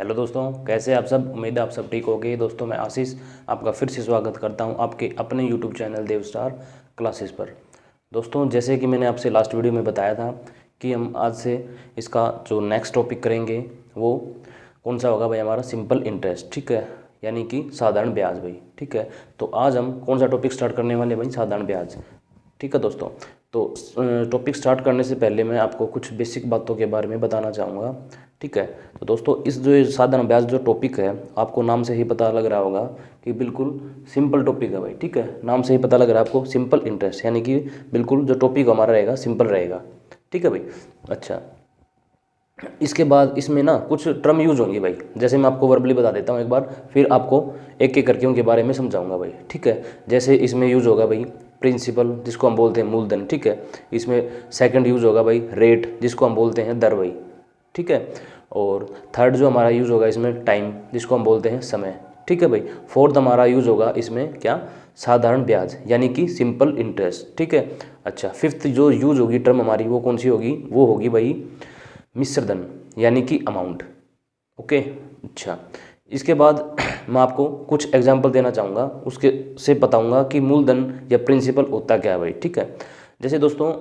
Hello दोस्तों, कैसे आप सब। उम्मीद है आप सब ठीक हो गए। दोस्तों मैं आशीष आपका फिर से स्वागत करता हूं आपके अपने यूट्यूब चैनल देव स्टार क्लासेस पर। दोस्तों जैसे कि मैंने आपसे लास्ट वीडियो में बताया था कि हम आज से इसका जो नेक्स्ट टॉपिक करेंगे वो कौन सा होगा भाई, हमारा सिंपल इंटरेस्ट। ठीक है, यानी कि साधारण ब्याज भाई। ठीक है, तो आज हम कौन सा टॉपिक स्टार्ट करने वाले भाई, साधारण ब्याज। ठीक है दोस्तों, तो टॉपिक स्टार्ट करने से पहले मैं आपको कुछ बेसिक बातों के बारे में बताना चाहूँगा। ठीक है, तो दोस्तों इस जो साधारण ब्याज जो टॉपिक है, आपको नाम से ही पता लग रहा होगा कि बिल्कुल सिंपल टॉपिक है भाई। ठीक है, नाम से ही पता लग रहा है आपको, सिंपल इंटरेस्ट, यानी कि बिल्कुल जो टॉपिक हमारा रहेगा सिंपल रहेगा। ठीक है भाई। अच्छा, इसके बाद इसमें ना कुछ टर्म यूज होंगी भाई, जैसे मैं आपको वर्बली बता देता हूँ एक बार, फिर आपको एक एक करके उनके बारे में समझाऊंगा भाई। ठीक है, जैसे इसमें यूज होगा भाई प्रिंसिपल, जिसको हम बोलते हैं मूलधन। ठीक है, इसमें सेकंड यूज होगा भाई रेट, जिसको हम बोलते हैं दर भाई। ठीक है, और थर्ड जो हमारा यूज होगा इसमें टाइम, जिसको हम बोलते हैं समय। ठीक है भाई। फोर्थ हमारा यूज होगा इसमें क्या, साधारण ब्याज, यानी कि सिंपल इंटरेस्ट। ठीक है। अच्छा, फिफ्थ जो यूज होगी टर्म हमारी, वो कौन सी होगी, वो होगी भाई मिश्र धन, यानी कि अमाउंट। ओके। अच्छा, इसके बाद मैं आपको कुछ एग्जांपल देना चाहूँगा, उसके से बताऊँगा कि मूलधन या प्रिंसिपल होता क्या है भाई। ठीक है, जैसे दोस्तों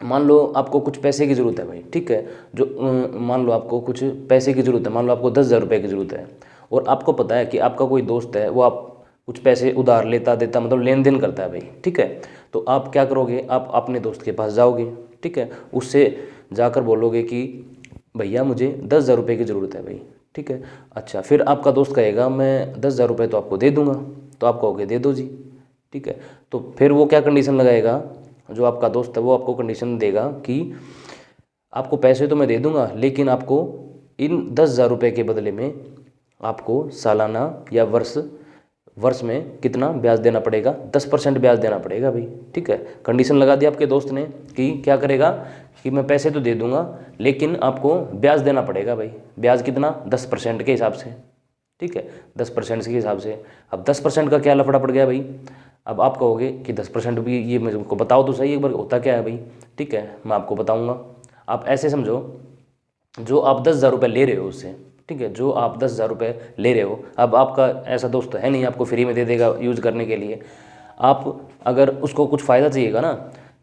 मान लो आपको कुछ पैसे की ज़रूरत है भाई। ठीक है, जो मान लो आपको कुछ पैसे की ज़रूरत है, मान लो आपको 10,000 रुपये की ज़रूरत है, और आपको पता है कि आपका कोई दोस्त है, वो आप कुछ पैसे उधार लेता देता, मतलब लेन देन करता है भाई। ठीक है, तो आप क्या करोगे, आप अपने दोस्त के पास जाओगे। ठीक है, उससे जाकर बोलोगे कि भैया मुझे 10,000 रुपये की ज़रूरत है भाई। ठीक है। अच्छा, फिर आपका दोस्त कहेगा मैं 10,000 रुपये तो आपको दे दूंगा, तो आप कहोगे दे दो जी। ठीक है, तो फिर वो क्या कंडीशन लगाएगा, जो आपका दोस्त है वो आपको कंडीशन देगा कि आपको पैसे तो मैं दे दूंगा, लेकिन आपको इन 10,000 रुपये के बदले में आपको सालाना या वर्ष वर्ष में कितना ब्याज देना पड़ेगा, 10% ब्याज देना पड़ेगा भाई। ठीक है, कंडीशन लगा दी आपके दोस्त ने कि क्या करेगा, कि मैं पैसे तो दे दूंगा लेकिन आपको ब्याज देना पड़ेगा भाई। ब्याज कितना, 10% के हिसाब से। ठीक है, 10% के हिसाब से। अब 10% का क्या लफड़ा पड़ गया भाई, अब आप कहोगे कि 10% भी, ये मेरे को बताओ तो सही एक बार, होता क्या है भाई। ठीक है, मैं आपको बताऊंगा। आप ऐसे समझो, जो आप 10,000 रुपये ले रहे हो उससे, ठीक है, जो आप 10,000 रुपये ले रहे हो, अब आपका ऐसा दोस्त है नहीं आपको फ्री में दे देगा यूज़ करने के लिए। आप अगर उसको कुछ फ़ायदा चाहिएगा ना,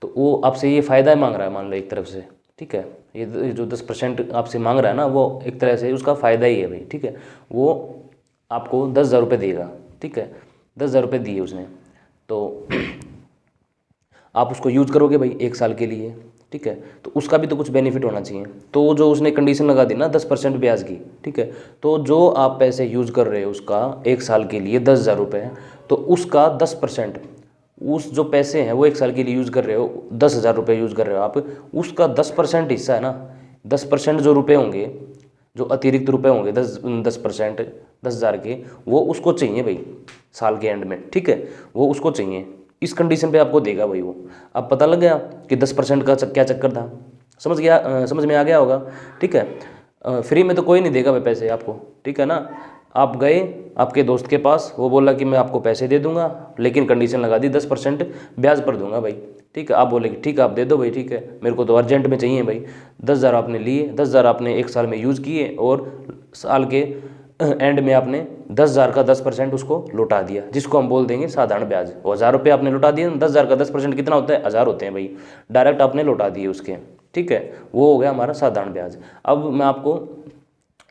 तो वो आपसे ये फ़ायदा मांग रहा है, मान लो एक तरफ से। ठीक है, ये जो 10% आपसे मांग रहा है ना, वो एक तरह से उसका फ़ायदा ही है भाई। ठीक है, वो आपको 10,000 रुपये देगा। ठीक है, 10,000 रुपये दिए उसने, तो आप उसको यूज करोगे भाई 1 साल के लिए। ठीक है, तो उसका भी तो कुछ बेनिफिट होना चाहिए। तो जो उसने कंडीशन लगा दी ना 10% ब्याज की, ठीक है, तो जो आप पैसे यूज कर रहे हो उसका 1 साल के लिए 10,000 रुपये, तो उसका 10%, उस जो पैसे हैं वो 1 साल के लिए यूज कर रहे हो, 10,000 रुपये यूज कर रहे हो आप, उसका 10% हिस्सा है ना, 10% जो रुपये होंगे, जो अतिरिक्त रुपए होंगे 10% 10,000 के, वो उसको चाहिए भाई साल के एंड में। ठीक है, वो उसको चाहिए, इस कंडीशन पे आपको देगा भाई वो। अब पता लग गया कि 10% का क्या चक्कर था, समझ गया, समझ में आ गया होगा। ठीक है, फ्री में तो कोई नहीं देगा भाई पैसे आपको। ठीक है ना, आप गए आपके दोस्त के पास, वो बोला कि मैं आपको पैसे दे दूंगा, लेकिन कंडीशन लगा दी 10% ब्याज पर दूंगा भाई। ठीक है, आप बोले कि ठीक है आप दे दो भाई, ठीक है मेरे को तो अर्जेंट में चाहिए भाई। 10,000 आपने लिए, 10,000 आपने 1 साल में यूज़ किए, और साल के एंड में आपने 10,000 का 10% उसको लौटा दिया, जिसको हम बोल देंगे साधारण ब्याज। 1,000 रुपये आपने लौटा दिए, 10,000 का 10% कितना होता है, 1,000 होते हैं भाई, डायरेक्ट आपने लौटा दिए उसके। ठीक है, वो हो गया हमारा साधारण ब्याज। अब मैं आपको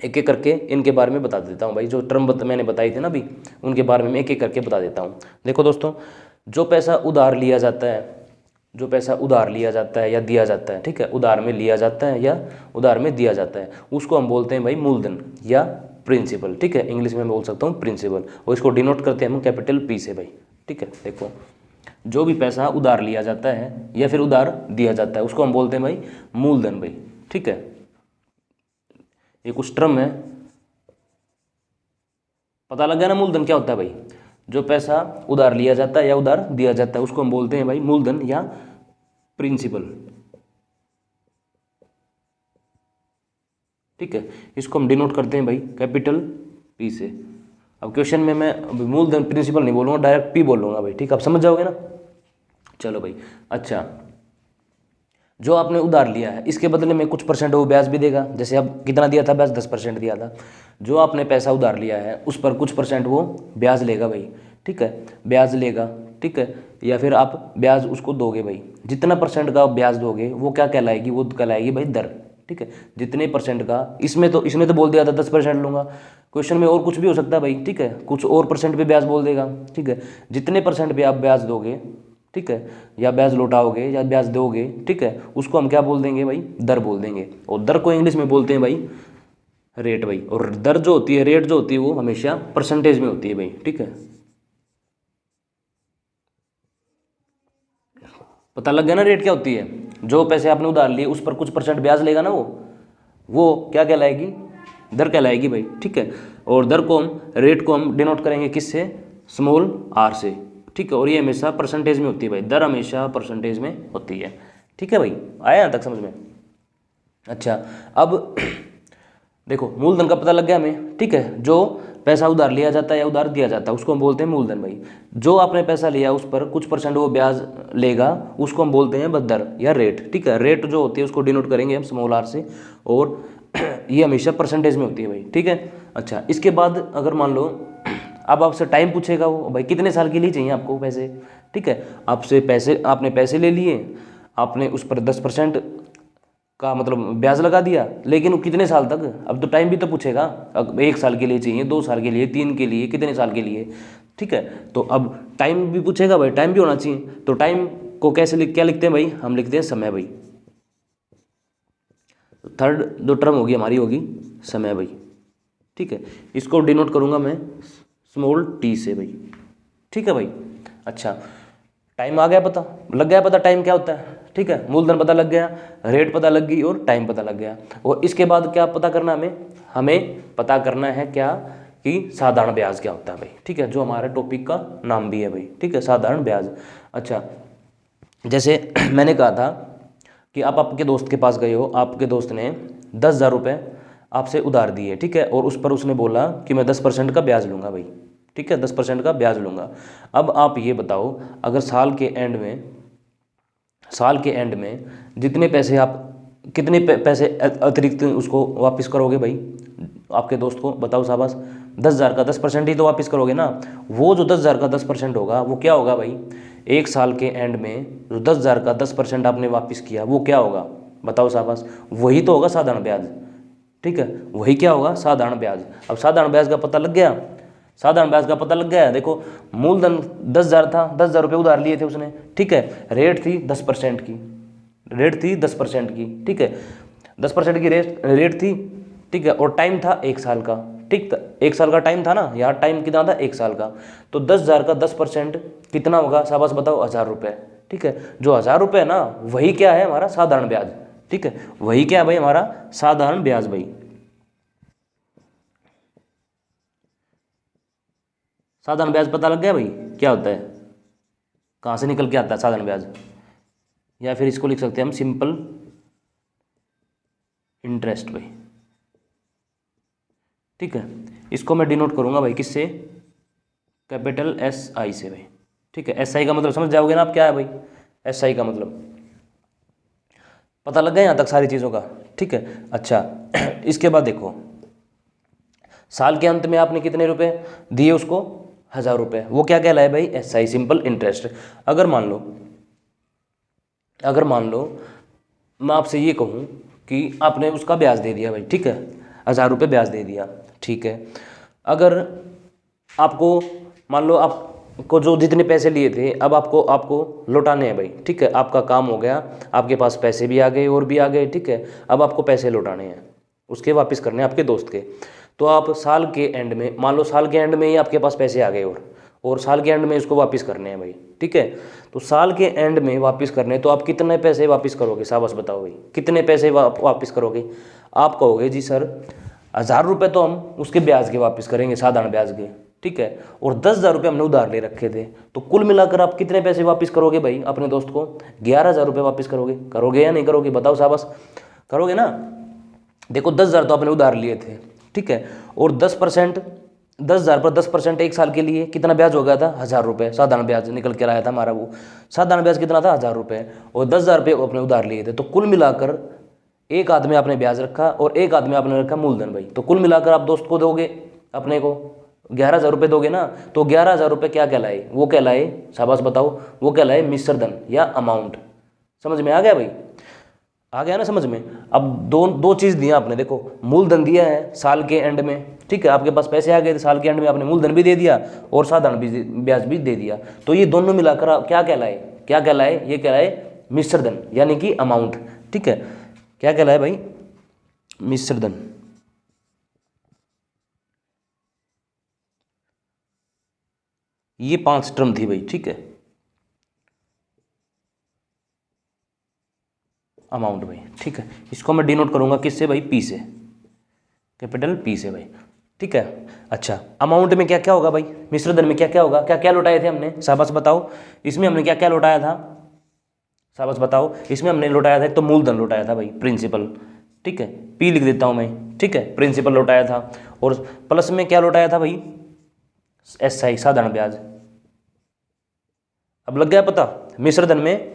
एक एक करके इनके बारे में बता देता हूँ भाई, जो टर्म मैंने बताई थी ना अभी, उनके बारे में एक एक करके बता देता हूँ। देखो दोस्तों, जो पैसा उधार लिया जाता है, जो पैसा उधार लिया जाता है या दिया जाता है, ठीक है, उधार में लिया जाता है या उधार में दिया जाता है, उसको हम बोलते हैं भाई मूलधन या प्रिंसिपल। ठीक है, इंग्लिश में मैं बोल सकता हूँ प्रिंसिपल, और इसको डिनोट करते हैं हम कैपिटल पी से भाई। ठीक है, देखो जो भी पैसा उधार लिया जाता है या फिर उधार दिया जाता है, उसको हम बोलते हैं भाई मूलधन भाई। ठीक है, ये कुछ टर्म है, पता लग गया ना मूलधन क्या होता है भाई। जो पैसा उधार लिया जाता है या उधार दिया जाता है, उसको हम बोलते हैं भाई मूलधन या प्रिंसिपल। ठीक है, इसको हम डिनोट करते हैं भाई कैपिटल पी से। अब क्वेश्चन में मैं मूलधन प्रिंसिपल नहीं बोलूँगा, डायरेक्ट पी बोलूँगा भाई। ठीक है, आप समझ जाओगे ना। चलो भाई। अच्छा, जो आपने उधार लिया है इसके बदले में कुछ परसेंट वो ब्याज भी देगा। जैसे अब कितना दिया था ब्याज, 10% दिया था। जो आपने पैसा उधार लिया है उस पर कुछ परसेंट वो ब्याज लेगा भाई, ठीक है, ब्याज लेगा, ठीक है, या फिर आप ब्याज उसको दोगे भाई। जितना परसेंट का ब्याज दोगे वो क्या कहलाएगी, वो कहलाएगी भाई दर, ठीक है। जितने परसेंट का, इसमें तो बोल दिया था 10% लूँगा, क्वेश्चन में और कुछ भी हो सकता है भाई, ठीक है, कुछ और परसेंट पे ब्याज बोल देगा, ठीक है। जितने परसेंट पे आप ब्याज दोगे, ठीक है, या ब्याज लौटाओगे या ब्याज दोगे, ठीक है, उसको हम क्या बोल देंगे भाई, दर बोल देंगे। और दर को इंग्लिश में बोलते हैं भाई रेट भाई। और दर जो होती है, रेट जो होती है, वो हमेशा परसेंटेज में होती है भाई, ठीक है। पता लग गया ना रेट क्या होती है। जो पैसे आपने उधार लिए उस पर कुछ परसेंट ब्याज लेगा ना, वो क्या कहलाएगी, दर कहलाएगी भाई, ठीक है। और दर को हम, रेट को हम डिनोट करेंगे किससे, स्मॉल आर से, ठीक है। और ये हमेशा परसेंटेज में होती है भाई, दर हमेशा परसेंटेज में होती है, ठीक है भाई। आया यहाँ तक समझ में। अच्छा, अब देखो मूलधन का पता लग गया हमें, ठीक है। जो पैसा उधार लिया जाता है या उधार दिया जाता है उसको हम बोलते हैं मूलधन भाई। जो आपने पैसा लिया उस पर कुछ परसेंट वो ब्याज लेगा, उसको हम बोलते हैं दर या रेट, ठीक है। रेट जो होती है उसको डिनोट करेंगे हम स्मॉल आर से, और ये हमेशा परसेंटेज में होती है भाई, ठीक है। अच्छा, इसके बाद अगर मान लो अब आपसे टाइम पूछेगा वो भाई कितने साल के लिए चाहिए आपको पैसे, ठीक है। आपने पैसे ले लिए, आपने उस पर 10% का मतलब ब्याज लगा दिया, लेकिन वो कितने साल तक, अब तो टाइम भी तो पूछेगा। अब 1 साल के लिए चाहिए, 2 साल के लिए, 3 के लिए, कितने साल के लिए, ठीक है। तो अब टाइम भी पूछेगा भाई, टाइम भी होना चाहिए। तो टाइम को क्या लिखते हैं भाई, हम लिखते हैं समय भाई। थर्ड जो टर्म होगी हमारी होगी समय भाई, ठीक है। इसको डिनोट करूंगा मैं स्मॉल टी से भाई, ठीक है भाई। अच्छा, टाइम आ गया, पता लग गया, पता टाइम क्या होता है, ठीक है। मूलधन पता लग गया, रेट पता लग गई और टाइम पता लग गया। और इसके बाद क्या पता करना हमें पता करना है क्या, कि साधारण ब्याज क्या होता है भाई, ठीक है। जो हमारे टॉपिक का नाम भी है भाई, ठीक है, साधारण ब्याज। अच्छा, जैसे मैंने कहा था कि आप आपके दोस्त के पास गए हो, आपके दोस्त ने 10,000 रुपये आपसे उधार दिए, ठीक है। और उस पर उसने बोला कि मैं 10% का ब्याज लूँगा भाई, ठीक है, 10% का ब्याज लूँगा। अब आप ये बताओ, अगर साल के एंड में जितने पैसे आप, कितने पैसे अतिरिक्त उसको वापस करोगे भाई, आपके दोस्त को बताओ शाबाश। 10,000 का 10% ही तो वापस करोगे ना। वो जो 10,000 का 10% होगा वो क्या होगा भाई, 1 साल के एंड में जो 10,000 का 10% आपने वापस किया वो क्या होगा, बताओ शाबाश। वही तो होगा साधारण ब्याज, ठीक है, वही क्या होगा, साधारण ब्याज। अब साधारण ब्याज का पता लग गया, साधारण ब्याज का पता लग गया। देखो मूलधन 10,000 था, 10,000 रुपये उधार लिए थे उसने, ठीक है। रेट थी 10% की, ठीक है, 10% की रेट थी, ठीक है। और टाइम था 1 साल का, ठीक था, 1 साल का टाइम था ना, यहाँ टाइम कितना था, 1 साल का। तो 10,000 का 10% कितना होगा, शाबाश बताओ, 1,000 रुपये, ठीक है। जो 1,000 रुपये है ना, वही क्या है हमारा साधारण ब्याज, ठीक है, वही क्या है भाई हमारा साधारण ब्याज भाई। साधारण ब्याज पता लग गया भाई क्या होता है, कहाँ से निकल के आता है साधारण ब्याज, या फिर इसको लिख सकते हैं हम सिंपल इंटरेस्ट भाई, ठीक है। इसको मैं डिनोट करूंगा भाई किससे, कैपिटल SI से भाई, ठीक है। SI का मतलब समझ जाओगे ना आप क्या है भाई, SI का मतलब पता लग गया यहाँ तक सारी चीज़ों का, ठीक है। अच्छा, इसके बाद देखो, साल के अंत में आपने कितने रुपए दिए उसको, 1,000 रुपये, वो क्या कहलाए भाई, SI सिंपल इंटरेस्ट। अगर मान लो मैं आपसे ये कहूँ कि आपने उसका ब्याज दे दिया भाई, ठीक है, 1,000 रुपये ब्याज दे दिया, ठीक है। अगर आपको मान लो आपको जो जितने पैसे लिए थे अब आपको लौटाने हैं भाई, ठीक है। आपका काम हो गया, आपके पास पैसे भी आ गए और भी आ गए, ठीक है। अब आपको पैसे लौटाने हैं, उसके वापस करने हैं आपके दोस्त के। तो आप साल के एंड में, मान लो साल के एंड में ही आपके पास पैसे आ गए और साल के एंड में इसको वापस करने हैं भाई, ठीक है। तो साल के एंड में वापस करने, तो आप कितने पैसे वापस करोगे, शाबाश बताओ भाई, कितने पैसे वापस करोगे। आप कहोगे जी सर 1,000 रुपये तो हम उसके ब्याज के वापस करेंगे, साधारण ब्याज के, ठीक है। और 10,000 रुपये हमने उधार ले रखे थे, तो कुल मिलाकर आप कितने पैसे वापस करोगे भाई अपने दोस्त को, 11,000 रुपये वापस करोगे या नहीं करोगे, बताओ शाबाश, करोगे ना। देखो 10,000 तो आपने उधार लिए थे, ठीक है, और 10% 10,000 पर 10% एक साल के लिए कितना ब्याज हो गया था? 1,000 रुपये साधारण ब्याज निकल के आया था हमारा। वो साधारण ब्याज कितना था? 1,000 रुपये। और 10,000 रुपये अपने उधार लिए थे, तो कुल मिलाकर एक आदमी आपने ब्याज रखा और एक आदमी आपने रखा मूलधन भाई। तो कुल मिलाकर आप दोस्त को दोगे अपने को 11,000 रुपये दोगे ना। तो 11,000 रुपये क्या कहलाए? वो कहलाए, शाबाश बताओ, वो कहलाए मिश्र धन या अमाउंट। समझ में आ गया भाई? आ गया ना समझ में? अब दो चीज़ दिया आपने, देखो मूलधन दिया है साल के एंड में, ठीक है, आपके पास पैसे आ गए थे साल के एंड में, आपने मूलधन भी दे दिया और साधारण ब्याज भी दे दिया। तो ये दोनों मिलाकर आप क्या कहलाए? क्या कहलाए? ये कहलाए मिश्र धन यानी कि अमाउंट। ठीक है, क्या कहलाए भाई? मिश्र धन। ये 5 टर्म थी भाई, ठीक है, अमाउंट भाई, ठीक है। इसको मैं डिनोट करूंगा किससे भाई? पी से, कैपिटल पी से भाई, ठीक है। अच्छा, अमाउंट में क्या क्या होगा भाई? मिश्र धन में क्या क्या होगा? क्या क्या लौटाए थे हमने? शाबाश बताओ, इसमें हमने क्या क्या लौटाया था? शाबाश बताओ, इसमें हमने लौटाया था, तो मूलधन लौटाया था भाई, प्रिंसिपल, ठीक है, पी लिख देता हूं मैं, ठीक है, प्रिंसिपल लौटाया था। और प्लस में क्या लौटाया था भाई? SI साधारण ब्याज। अब लग गया पता? मिश्र धन में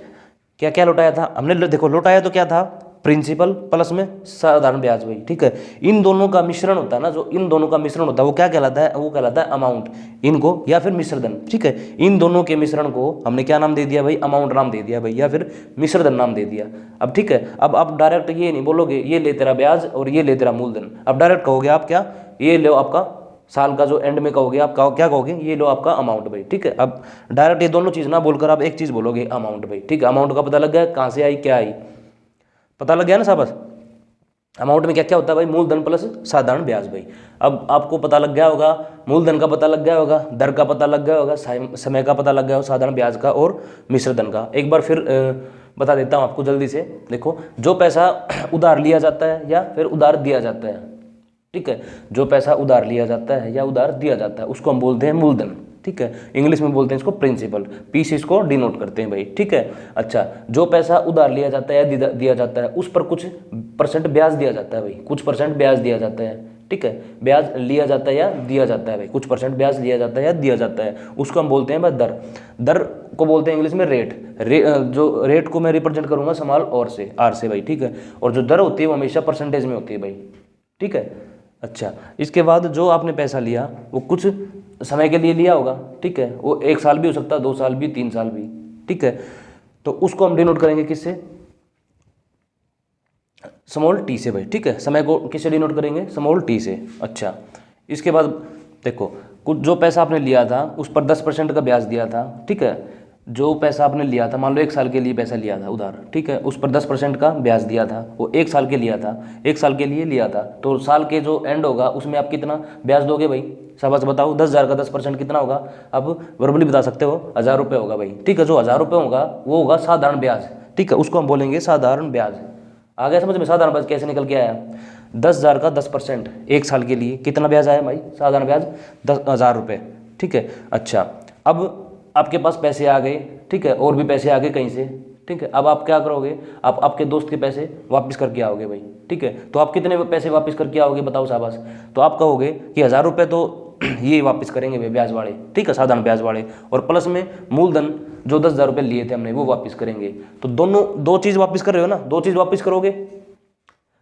क्या क्या लौटाया था हमने? देखो लौटाया तो क्या था? प्रिंसिपल प्लस में साधारण ब्याज भाई, ठीक है। इन दोनों का मिश्रण होता है ना, जो इन दोनों का मिश्रण होता है वो क्या कहलाता है? वो कहलाता है अमाउंट, इनको, या फिर मिश्र धन, ठीक है। इन दोनों के मिश्रण को हमने क्या नाम दे दिया भाई? अमाउंट नाम दे दिया भाई, या फिर मिश्र धन नाम दे दिया। अब ठीक है, अब आप डायरेक्ट ये नहीं बोलोगे ये ले तेरा ब्याज और ये ले तेरा मूलधन, अब डायरेक्ट कहोगे आप क्या? ये लो आपका साल का जो एंड में कहोगे आप क्या कहोगे? ये लो आपका अमाउंट भाई, ठीक है। अब डायरेक्ट ये दोनों चीज़ ना बोलकर आप एक चीज़ बोलोगे, अमाउंट भाई, ठीक है। अमाउंट का पता लग गया कहाँ से आई, क्या आई, पता लग गया ना शाबाश? अमाउंट में क्या क्या होता है भाई? मूलधन प्लस साधारण ब्याज भाई। अब आपको पता लग गया होगा, मूलधन का पता लग गया होगा, दर का पता लग गया होगा, समय का पता लग गया होगा, साधारण ब्याज का और मिश्र धन का। एक बार फिर बता देता हूँ आपको जल्दी से। देखो, जो पैसा उधार लिया जाता है या फिर उधार दिया जाता है, ठीक है, जो पैसा उधार लिया जाता है या उधार दिया जाता है उसको हम बोलते हैं मूलधन, ठीक है। इंग्लिश में बोलते हैं इसको प्रिंसिपल, पी से इसको डिनोट करते हैं भाई, ठीक है। अच्छा, जो पैसा उधार लिया जाता है या दिया जाता है उस पर कुछ परसेंट ब्याज दिया जाता है भाई, कुछ परसेंट ब्याज दिया जाता है, ठीक है। ब्याज लिया जाता है या दिया जाता है भाई, कुछ परसेंट ब्याज लिया जाता है या दिया जाता है, उसको हम बोलते हैं भाई दर। दर को बोलते हैं इंग्लिश में रेट। जो रेट को मैं रिप्रेजेंट करूंगा स्मॉल और से, आर से भाई, ठीक है। और जो दर होती है वो हमेशा परसेंटेज में होती है भाई, ठीक है। अच्छा, इसके बाद जो आपने पैसा लिया वो कुछ समय के लिए लिया होगा, ठीक है, वो 1 साल भी हो सकता है, 2 साल भी, 3 साल भी, ठीक है। तो उसको हम डिनोट करेंगे किससे? स्मॉल टी से भाई, ठीक है। समय को किससे डिनोट करेंगे? स्मॉल टी से। अच्छा, इसके बाद देखो, कुछ जो पैसा आपने लिया था उस पर 10% का ब्याज दिया था, ठीक है। जो पैसा आपने लिया था, मान लो 1 साल के लिए पैसा लिया था उधार, ठीक है, उस पर 10% का ब्याज दिया था, वो 1 साल के लिया था, 1 साल के लिए लिया था, तो साल के जो एंड होगा उसमें आप कितना ब्याज दोगे भाई? शाबाश बताओ, 10,000 का 10% कितना होगा? अब वर्बली बता सकते हो, 1,000 रुपये होगा भाई, ठीक है। जो 1,000 रुपये होगा वो होगा साधारण ब्याज, ठीक है, उसको हम बोलेंगे साधारण ब्याज। आ गया समझ में? साधारण ब्याज कैसे निकल के आया? 10,000 का 10% 1 साल के लिए कितना ब्याज आया भाई? साधारण ब्याज 10,000 रुपये, ठीक है। अच्छा, अब आपके पास पैसे आ गए, ठीक है, और भी पैसे आ गए कहीं से, ठीक है। अब आप क्या करोगे? आप आपके दोस्त के पैसे वापस करके आओगे भाई, ठीक है। तो आप कितने पैसे वापस करके आओगे बताओ शाबाश? तो आप कहोगे कि 1,000 रुपये तो ये वापस करेंगे भाई ब्याज वाले, ठीक है, साधारण ब्याज वाले, और प्लस में मूलधन जो 10,000 रुपये लिए थे हमने वो वापस करेंगे। तो दोनों दो चीज़ वापस कर रहे हो ना, दो चीज़ वापस करोगे,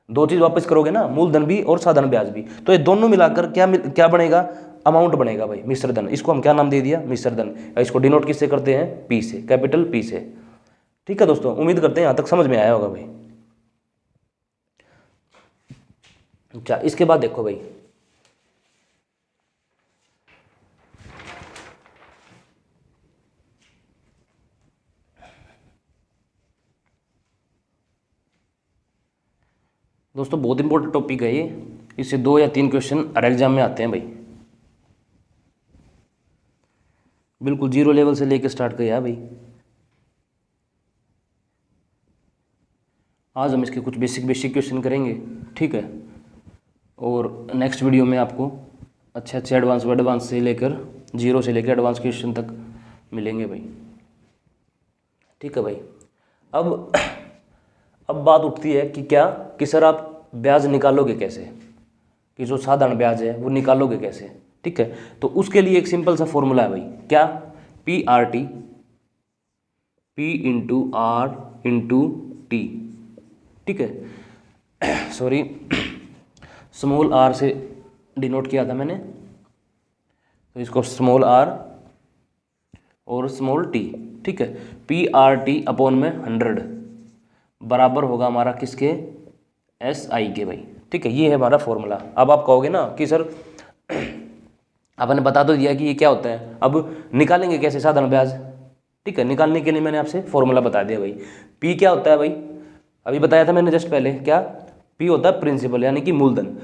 दो चीज़ वापस करोगे ना, मूलधन भी और साधारण ब्याज भी। तो ये दोनों मिलाकर क्या बनेगा? अमाउंट बनेगा भाई, मिश्र धन। इसको हम क्या नाम दे दिया? मिश्र धन। इसको डिनोट किससे करते हैं? पी से, कैपिटल पी से, ठीक है दोस्तों। उम्मीद करते हैं यहाँ तक समझ में आया होगा भाई। अच्छा, इसके बाद देखो भाई, दोस्तों बहुत इंपॉर्टेंट टॉपिक है ये, इससे 2 या 3 क्वेश्चन हर एग्जाम में आते हैं भाई। बिल्कुल 0 लेवल से लेके स्टार्ट किया भाई। आज हम इसके कुछ बेसिक क्वेश्चन करेंगे, ठीक है। और नेक्स्ट वीडियो में आपको अच्छे एडवांस से लेकर 0 से लेकर एडवांस क्वेश्चन तक मिलेंगे भाई, ठीक है भाई। अब बात उठती है कि क्या कि सर आप ब्याज निकालोगे कैसे, कि जो साधारण ब्याज है वो निकालोगे कैसे, ठीक है। तो उसके लिए एक सिंपल सा फॉर्मूला है भाई, क्या, P R T, P into R into T, ठीक है। सॉरी, स्मॉल आर से डिनोट किया था मैंने, तो इसको स्मॉल आर और स्मॉल टी, ठीक है। पी आर टी अपॉन में 100 बराबर होगा हमारा किसके, एस आई के भाई, ठीक है। ये है हमारा फॉर्मूला। अब आप कहोगे ना कि सर आपने बता तो दिया कि ये क्या होता है, अब निकालेंगे कैसे साधारण ब्याज, ठीक है। निकालने के लिए मैंने आपसे फॉर्मूला बता दिया भाई। पी क्या होता है भाई, अभी बताया था मैंने जस्ट पहले, क्या, पी होता है प्रिंसिपल यानी कि मूलधन।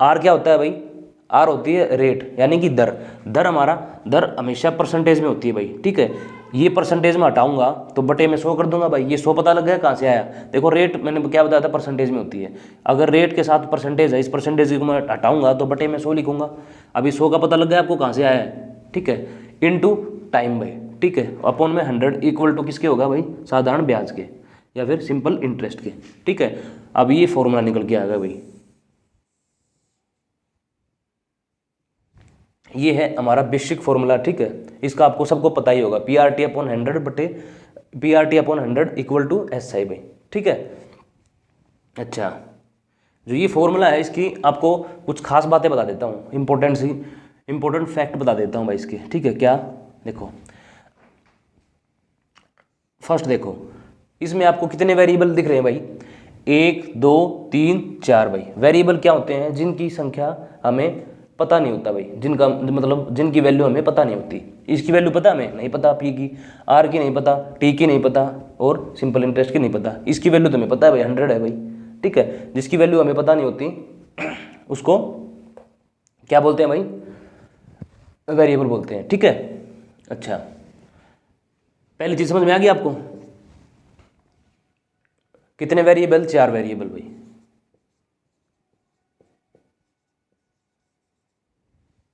आर क्या होता है भाई, आर होती है रेट यानी कि दर। दर हमेशा परसेंटेज में होती है भाई, ठीक है। ये परसेंटेज में हटाऊंगा तो बटे में 100 कर दूंगा भाई, ये 100 पता लग गया कहाँ से आया। देखो रेट मैंने क्या बताया था, परसेंटेज में होती है, अगर रेट के साथ परसेंटेज है, इस परसेंटेज को मैं हटाऊंगा तो बटे में 100 लिखूंगा। अभी 100 का पता लग गया आपको कहाँ से आया है, ठीक है। इनटू टाइम भाई, ठीक है, अपॉन में 100 इक्वल टू किसके होगा भाई, साधारण ब्याज के या फिर सिंपल इंटरेस्ट के, ठीक है। अब ये फॉर्मूला निकल के आएगा भाई, ये है हमारा बेसिक फॉर्मूला, ठीक है। इसका आपको सबको पता ही होगा, पी आर टी अपॉन 100 बटे P R T upon 100 equal to S I भाई, ठीक है। अच्छा, जो ये फॉर्मूला है इसकी आपको कुछ खास बातें बता देता हूँ, इंपॉर्टेंट फैक्ट बता देता हूँ भाई इसके, ठीक है। क्या, देखो फर्स्ट देखो, इसमें आपको कितने वेरिएबल दिख रहे हैं भाई, 1 2 3 4 भाई। वेरिएबल क्या होते हैं, जिनकी संख्या हमें पता नहीं होता भाई, जिनका मतलब जिनकी वैल्यू हमें पता नहीं होती। इसकी वैल्यू पता हमें नहीं पता, पी की, आर की नहीं पता, टी की नहीं पता और सिंपल इंटरेस्ट की नहीं पता। इसकी वैल्यू तो हमें पता है भाई, 100 है भाई, ठीक है। जिसकी वैल्यू हमें पता नहीं होती उसको क्या बोलते हैं भाई, वेरिएबल बोलते हैं, ठीक है। अच्छा, पहली चीज समझ में आ गई आपको, कितने वेरिएबल, 4 वेरिएबल भाई,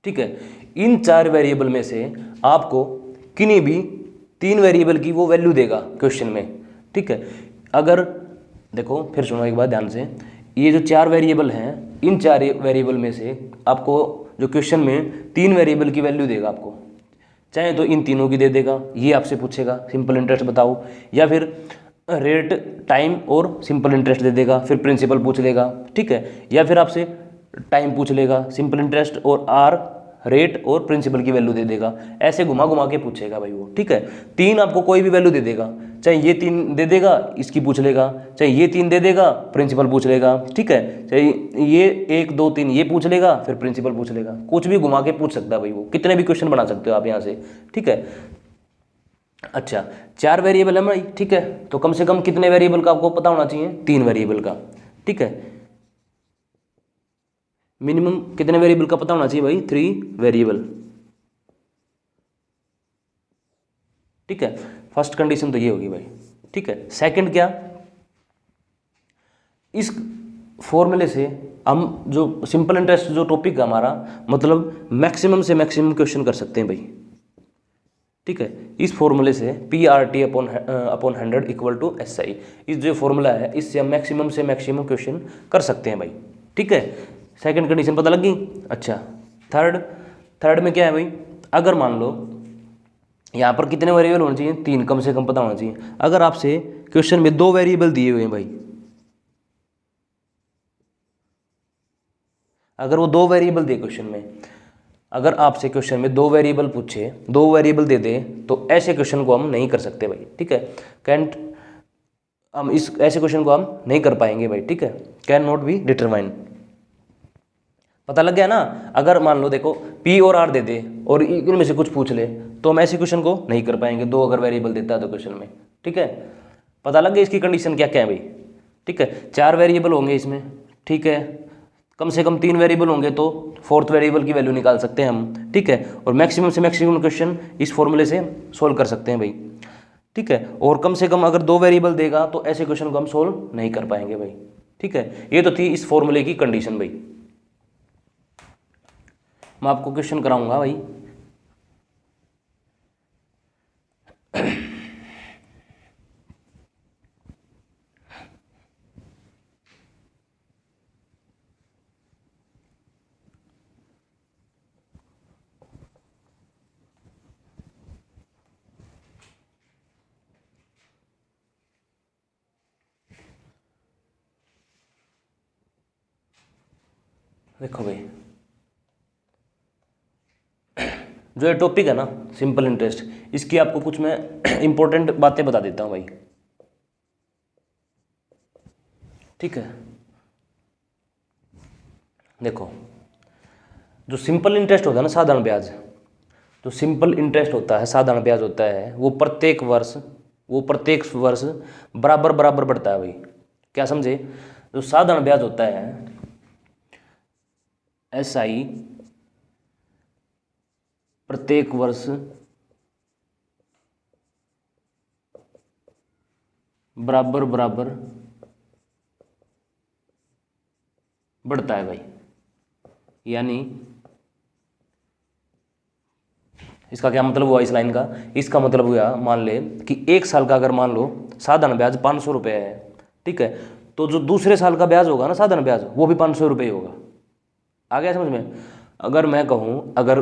ठीक है। इन 4 वेरिएबल में से आपको किन्हीं भी 3 वेरिएबल की वो वैल्यू देगा क्वेश्चन में, ठीक है। अगर देखो फिर सुनो एक बात ध्यान से, ये जो 4 वेरिएबल हैं, इन 4 वेरिएबल में से आपको जो क्वेश्चन में 3 वेरिएबल की वैल्यू देगा आपको, चाहे तो इन तीनों की दे देगा, ये आपसे पूछेगा सिंपल इंटरेस्ट बताओ, या फिर रेट, टाइम और सिंपल इंटरेस्ट दे देगा, फिर प्रिंसिपल पूछ लेगा, ठीक है। या फिर आपसे टाइम पूछ लेगा, सिंपल इंटरेस्ट और आर, रेट और प्रिंसिपल की वैल्यू दे देगा, ऐसे घुमा घुमा के पूछेगा भाई वो, ठीक है। 3 आपको कोई भी वैल्यू दे देगा, चाहे ये 3 दे देगा इसकी पूछ लेगा, चाहे ये 3 दे देगा प्रिंसिपल पूछ लेगा, ठीक है। चाहे ये 1 2 3 ये पूछ लेगा फिर प्रिंसिपल पूछ लेगा, कुछ भी घुमा के पूछ सकता है भाई वो, कितने भी क्वेश्चन बना सकते हो आप यहाँ से, ठीक है। अच्छा, 4 वेरिएबल है भाई, ठीक है। तो कम से कम कितने वेरिएबल का आपको पता होना चाहिए, 3 वेरिएबल का, ठीक है। मिनिमम कितने वेरिएबल का पता होना चाहिए भाई, 3 वेरिएबल, ठीक है। फर्स्ट कंडीशन तो ये होगी भाई, ठीक है। सेकंड क्या, इस फॉर्मूले से हम जो सिंपल इंटरेस्ट जो टॉपिक है हमारा, मतलब मैक्सिमम से मैक्सिमम क्वेश्चन कर सकते हैं भाई, ठीक है। इस फॉर्मूले से P R T upon 100 equal to S I, इस जो फॉर्मूला है इससे हम मैक्सिमम से मैक्सिमम क्वेश्चन कर सकते हैं भाई, ठीक है। सेकंड कंडीशन पता लगी। अच्छा, थर्ड में क्या है भाई, अगर मान लो यहाँ पर कितने वेरिएबल होने चाहिए, 3 कम से कम पता होना चाहिए। अगर आपसे क्वेश्चन में 2 वेरिएबल दिए हुए हैं भाई, अगर वो 2 वेरिएबल दिए क्वेश्चन में, अगर आपसे क्वेश्चन में 2 वेरिएबल पूछे, 2 वेरिएबल दे दे, तो ऐसे क्वेश्चन को हम नहीं कर सकते भाई, ठीक है। कैंट, हम इस ऐसे क्वेश्चन को हम नहीं कर पाएंगे भाई, ठीक है। कैन नॉट बी डिटरमाइन, पता लग गया ना। अगर मान लो देखो पी और आर दे दे और इनमें से कुछ पूछ ले, तो हम ऐसे क्वेश्चन को नहीं कर पाएंगे, 2 अगर वेरिएबल देता है तो क्वेश्चन में, ठीक है। पता लग गया इसकी कंडीशन क्या क्या है भाई, ठीक है। 4 वेरिएबल होंगे इसमें, ठीक है। कम से कम 3 वेरिएबल होंगे तो 4th वेरिएबल की वैल्यू निकाल सकते हैं हम, ठीक है। और मैक्सिमम से मैक्सिमम क्वेश्चन इस फॉर्मूले से सोल्व कर सकते हैं भाई, ठीक है। और कम से कम अगर 2 वेरिएबल देगा तो ऐसे क्वेश्चन को हम सोल्व नहीं कर पाएंगे भाई, ठीक है। ये तो थी इस फॉर्मूले की कंडीशन भाई। मैं आपको क्वेश्चन कराऊंगा भाई, देखो भाई, जो ये टॉपिक है ना सिंपल इंटरेस्ट, इसकी आपको कुछ मैं इंपॉर्टेंट बातें बता देता हूँ भाई, ठीक है। देखो, जो सिंपल इंटरेस्ट होता है ना, साधारण ब्याज, जो सिंपल इंटरेस्ट होता है, साधारण ब्याज होता है, वो प्रत्येक वर्ष बराबर बराबर बढ़ता है भाई। क्या समझे? जो साधारण ब्याज होता है, SI, प्रत्येक वर्ष बराबर बराबर बढ़ता है भाई। यानी इसका क्या मतलब हुआ इस लाइन का? इसका मतलब हुआ, मान ले कि एक साल का अगर मान लो साधारण ब्याज 500 रुपये है, ठीक है, तो जो दूसरे साल का ब्याज होगा ना साधारण ब्याज, वो भी 500 रुपये ही होगा। आ गया समझ में? अगर मैं कहूँ अगर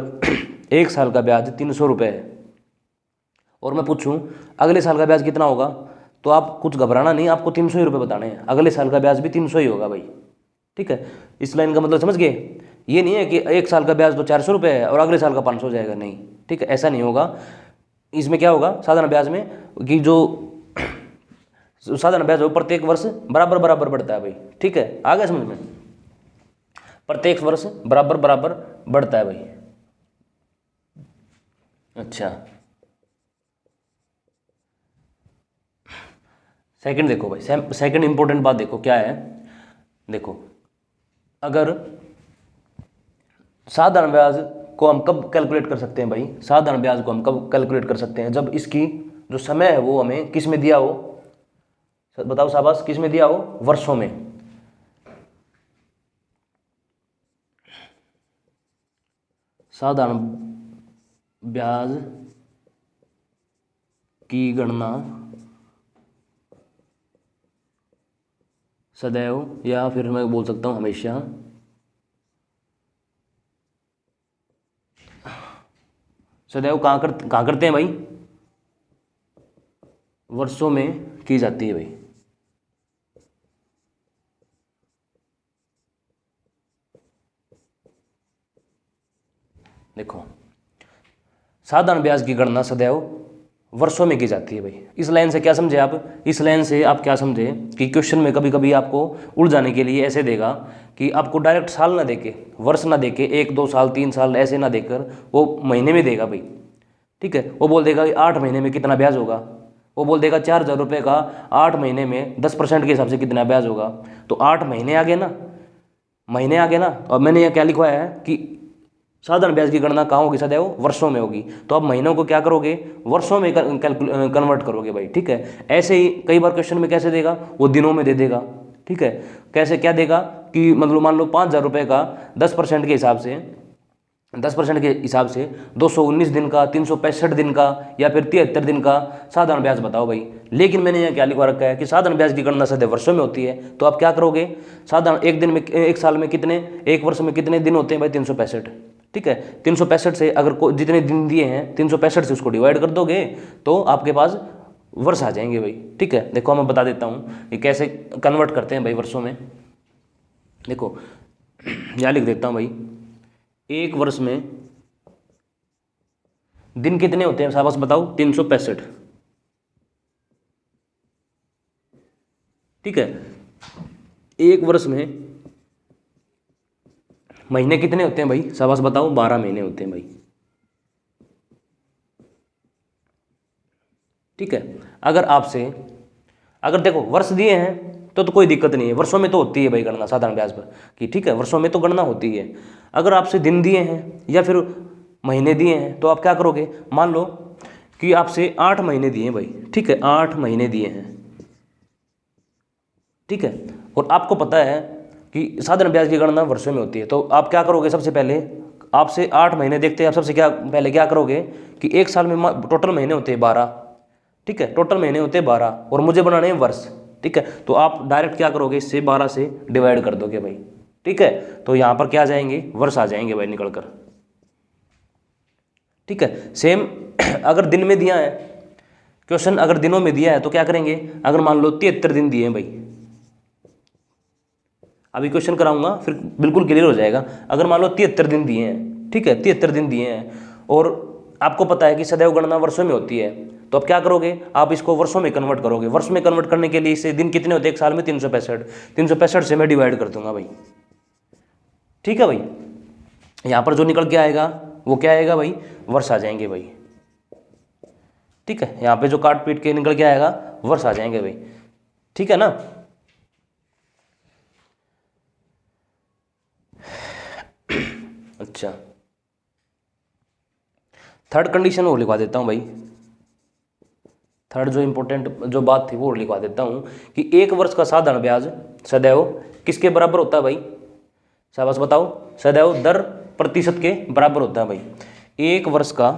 एक साल का ब्याज 300 रुपये है और मैं पूछूं अगले साल का ब्याज कितना होगा, तो आप कुछ घबराना नहीं, आपको 300 ही रुपये बताने हैं। अगले साल का ब्याज भी 300 ही होगा भाई, ठीक है। इस लाइन का मतलब समझ गए? ये नहीं है कि एक साल का ब्याज तो 400 रुपये है और अगले साल का 500 हो जाएगा, नहीं, ठीक है, ऐसा नहीं होगा। इसमें क्या होगा साधारण ब्याज में कि जो साधारण ब्याज हो प्रत्येक वर्ष बराबर बराबर बढ़ता है भाई, ठीक है। आ गया समझ में? प्रत्येक वर्ष बराबर बराबर बढ़ता है भाई। अच्छा, सेकंड देखो भाई, सेकंड इंपॉर्टेंट बात देखो क्या है। देखो, अगर साधारण ब्याज को हम कब कैलकुलेट कर सकते हैं भाई? साधारण ब्याज को हम कब कैलकुलेट कर सकते हैं? जब इसकी जो समय है वो हमें किस में दिया हो, बताओ शाबाश, किस में दिया हो? वर्षों में। साधारण ब्याज की गणना सदैव, या फिर मैं बोल सकता हूं हमेशा, सदैव कहाँ करते हैं भाई? वर्षों में की जाती है भाई। देखो, साधारण ब्याज की गणना सदैव वर्षों में की जाती है भाई। इस लाइन से क्या समझे आप? इस लाइन से आप क्या समझे कि क्वेश्चन में कभी कभी आपको उलझाने के लिए ऐसे देगा कि आपको डायरेक्ट साल ना देके, वर्ष ना देके, 1 2 साल 3 साल ऐसे ना देकर वो महीने में देगा भाई, ठीक है। वो बोल देगा कि 8 महीने में कितना ब्याज होगा, वो बोल देगा 4000 रुपये का 8 महीने में 10% के हिसाब से कितना ब्याज होगा। तो 8 महीने आ गए ना, महीने आ गए ना। और मैंने यह क्या लिखवाया है कि साधारण ब्याज की गणना कहाँ होगी? सदैव वर्षों में होगी। तो आप महीनों को क्या करोगे? वर्षों में कन्वर्ट करोगे भाई, ठीक है। ऐसे ही कई बार क्वेश्चन में कैसे देगा? वो दिनों में दे देगा, ठीक है। कैसे क्या देगा कि मतलब मान लो 5000 रुपये का 10% के हिसाब से, 10% के हिसाब से 219 दिन का, 365 दिन का, या फिर 73 दिन का साधारण ब्याज बताओ भाई। लेकिन मैंने यहाँ क्या लिखवा रखा है कि साधारण ब्याज की गणना सदैव वर्षों में होती है। तो आप क्या करोगे? साधारण एक दिन में, एक साल में कितने, एक वर्ष में कितने दिन होते हैं भाई? 365, ठीक है। 365 से अगर जितने दिन दिए हैं 365 से उसको डिवाइड कर दोगे तो आपके पास वर्ष आ जाएंगे भाई, ठीक है। देखो मैं बता देता हूँ कि कैसे कन्वर्ट करते हैं भाई वर्षों में। देखो यहाँ लिख देता हूँ भाई, एक वर्ष में दिन कितने होते हैं शाबाश बताओ? 365, ठीक है। एक वर्ष में महीने कितने होते हैं भाई? शाबाश बताओ? 12 महीने होते हैं भाई, ठीक है। अगर देखो वर्ष दिए हैं तो कोई दिक्कत नहीं है, वर्षों में तो होती है भाई गणना साधारण ब्याज पर कि, ठीक है, वर्षों में तो गणना होती है। अगर आपसे दिन दिए हैं या फिर महीने दिए हैं तो आप क्या करोगे? मान लो कि आपसे 8 महीने दिए हैं भाई, ठीक है, 8 महीने दिए हैं, ठीक है। और आपको पता है कि साधारण ब्याज की गणना वर्षों में होती है। तो आप क्या करोगे? सबसे पहले आपसे 8 महीने देखते हैं, आप सबसे पहले क्या करोगे कि एक साल में टोटल महीने होते हैं 12, ठीक है, टोटल महीने होते हैं 12 और मुझे बनाने हैं वर्ष, ठीक है। तो आप डायरेक्ट क्या करोगे? इससे 12 से डिवाइड कर दोगे भाई, ठीक है। तो यहाँ पर क्या आ जाएंगे? वर्ष आ जाएंगे भाई निकल कर, ठीक है। सेम अगर दिन में दिया है क्वेश्चन, अगर दिनों में दिया है तो क्या करेंगे? अगर मान लो 73 दिन दिए हैं भाई, अभी क्वेश्चन कराऊंगा फिर बिल्कुल क्लियर हो जाएगा। अगर मान लो 73 दिन दिए हैं, ठीक है, 73 दिन दिए हैं और आपको पता है कि सदैव गणना वर्षों में होती है, तो अब क्या करोगे, आप इसको वर्षों में कन्वर्ट करोगे। वर्ष में कन्वर्ट करने के लिए इससे दिन कितने होते हैं एक साल में, 365। 365 से मैं डिवाइड कर दूंगा भाई, ठीक है भाई। यहाँ पर जो निकल के आएगा वो क्या आएगा भाई, वर्ष आ जाएंगे भाई, ठीक है। यहाँ पे जो काट पीट के निकल के आएगा वर्ष आ जाएंगे भाई, ठीक है ना। अच्छा, थर्ड कंडीशन और लिखवा देता हूँ भाई। थर्ड जो इंपॉर्टेंट जो बात थी वो और लिखवा देता हूँ कि 1 वर्ष का साधारण ब्याज सदैव किसके बराबर होता है भाई, शाबाश बताओ, सदैव दर प्रतिशत के बराबर होता है भाई। 1 वर्ष का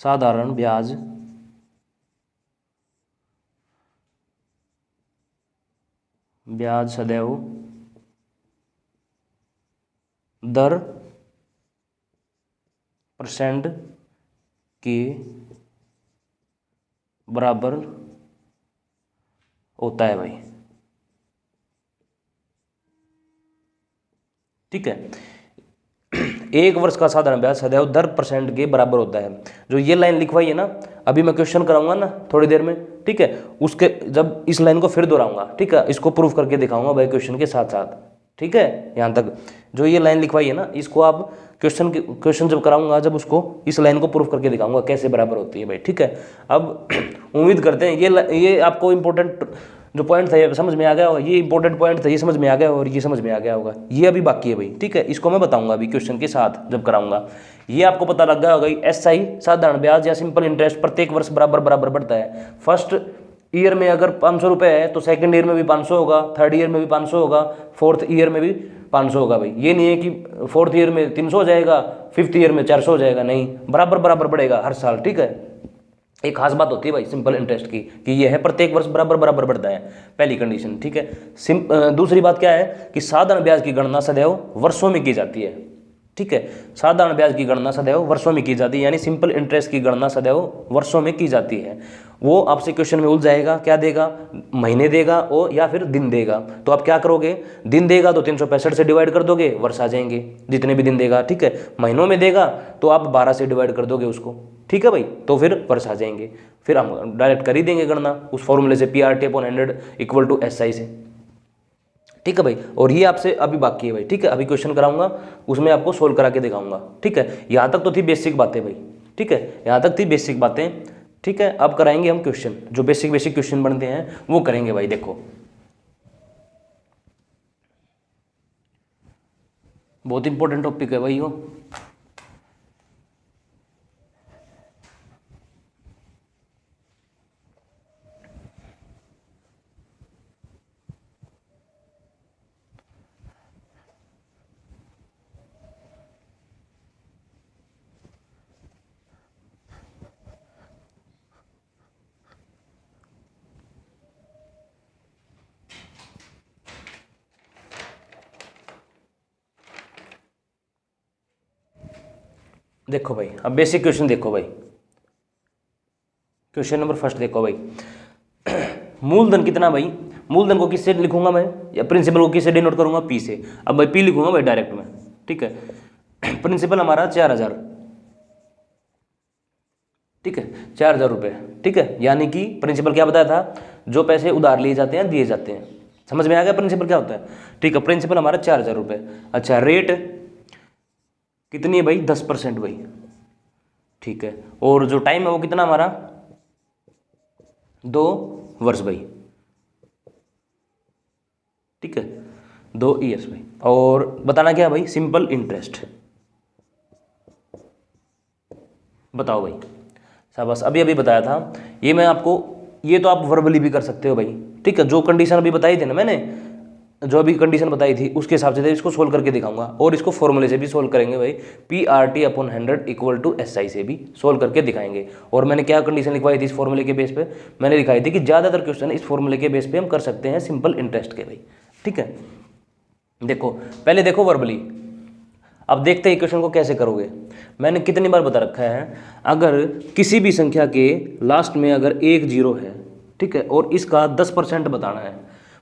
साधारण ब्याज सदैव दर % के बराबर होता है भाई, ठीक है। 1 वर्ष का साधारण ब्याज सदैव दर % के बराबर होता है। जो ये लाइन लिखवाई है ना, अभी मैं क्वेश्चन कराऊंगा ना थोड़ी देर में, ठीक है, उसके जब इस लाइन को फिर दोहराऊंगा, ठीक है, इसको प्रूफ करके दिखाऊंगा भाई क्वेश्चन के साथ साथ, ठीक है। यहाँ तक जो ये लाइन लिखवाई है ना, इसको आप क्वेश्चन जब कराऊंगा, जब उसको इस लाइन को प्रूफ करके दिखाऊंगा कैसे बराबर होती है भाई, ठीक है। अब उम्मीद करते हैं ये आपको इंपॉर्टेंट जो पॉइंट था ये समझ में आ गया होगा, ये इंपॉर्टेंट पॉइंट था ये समझ में आ गया और ये समझ में आ गया होगा। ये अभी बाकी है भाई, ठीक है, इसको मैं बताऊंगा अभी क्वेश्चन के साथ जब कराऊंगा। ये आपको पता लग गया होगा, SI साधारण ब्याज या सिंपल इंटरेस्ट प्रत्येक वर्ष बराबर बराबर बढ़ता है। फर्स्ट ईयर में अगर 500 रुपये है तो सेकंड ईयर में भी 500 होगा, थर्ड ईयर में भी 500 होगा, फोर्थ ईयर में भी 500 होगा भाई। ये नहीं है कि फोर्थ ईयर में 300 हो जाएगा, फिफ्थ ईयर में 400 हो जाएगा, नहीं, बराबर बराबर बढ़ेगा हर साल, ठीक है। एक खास बात होती है भाई सिंपल इंटरेस्ट की कि ये है प्रत्येक वर्ष बराबर बराबर बढ़ता है, पहली कंडीशन, ठीक है। दूसरी बात क्या है कि साधारण ब्याज की गणना सदैव वर्षों में की जाती है, ठीक है। साधारण ब्याज की गणना सदैव वर्षों में की जाती है, यानी सिंपल इंटरेस्ट की गणना सदैव वर्षों में की जाती है। वो आपसे क्वेश्चन में उलझ जाएगा, क्या देगा, महीने देगा और या फिर दिन देगा। तो आप क्या करोगे, दिन देगा तो 365 से डिवाइड कर दोगे, वर्ष आ जाएंगे जितने भी दिन देगा, ठीक है। महीनों में देगा तो आप 12 से डिवाइड कर दोगे उसको, ठीक है भाई, तो फिर वर्ष आ जाएंगे। फिर हम डायरेक्ट कर ही देंगे गणना उस फॉर्मूले से, PRT/100 = SI से, ठीक है भाई। और ये आपसे अभी बाकी है भाई, ठीक है, अभी क्वेश्चन कराऊंगा उसमें आपको सोल्व करा के दिखाऊंगा, ठीक है। यहाँ तक तो थी बेसिक बातें भाई, ठीक है, यहाँ तक थी बेसिक बातें, ठीक है। अब कराएंगे हम क्वेश्चन, जो बेसिक क्वेश्चन बनते हैं वो करेंगे भाई। देखो बहुत इंपॉर्टेंट टॉपिक है भाई वो। देखो भाई, अब बेसिक क्वेश्चन देखो भाई, क्वेश्चन नंबर फर्स्ट देखो भाई। मूलधन कितना भाई, मूलधन को किससे लिखूंगा मैं, या प्रिंसिपल को किससे डिनोट करूंगा, P से। अब भाई P लिखूंगा भाई डायरेक्ट में, ठीक है। प्रिंसिपल हमारा 4000, ठीक है, 4000 रुपये, ठीक है। यानी कि प्रिंसिपल क्या बताया था, जो पैसे उधार लिए जाते हैं दिए जाते हैं, समझ में आ गया प्रिंसिपल क्या होता है, ठीक है। प्रिंसिपल हमारा 4000 रुपये। अच्छा, रेट कितनी है भाई, 10% भाई, ठीक है। और जो टाइम है वो कितना हमारा, 2 वर्ष भाई, ठीक है, 2 ईयर्स भाई। और बताना क्या भाई, सिंपल इंटरेस्ट, बताओ भाई, शाबाश, अभी अभी बताया था ये मैं आपको। ये तो आप वर्बली भी कर सकते हो भाई, ठीक है। जो कंडीशन अभी बताई थी ना मैंने, जो अभी कंडीशन बताई थी उसके हिसाब से इसको सोल्व करके दिखाऊंगा, और इसको फॉर्मूले से भी सोल्व करेंगे भाई, PRT/100 = SI से भी सोल्व करके दिखाएंगे। और मैंने क्या कंडीशन लिखवाई थी इस फॉर्मूले के बेस पे, मैंने दिखाई थी कि ज़्यादातर क्वेश्चन इस फॉर्मूले के बेस पे हम कर सकते हैं सिंपल इंटरेस्ट के भाई, ठीक है। देखो पहले देखो वर्बली, अब देखते हैं क्वेश्चन को कैसे करोगे। मैंने कितनी बार बता रखा है, अगर किसी भी संख्या के लास्ट में अगर 1 0 है, ठीक है, और इसका 10% बताना है।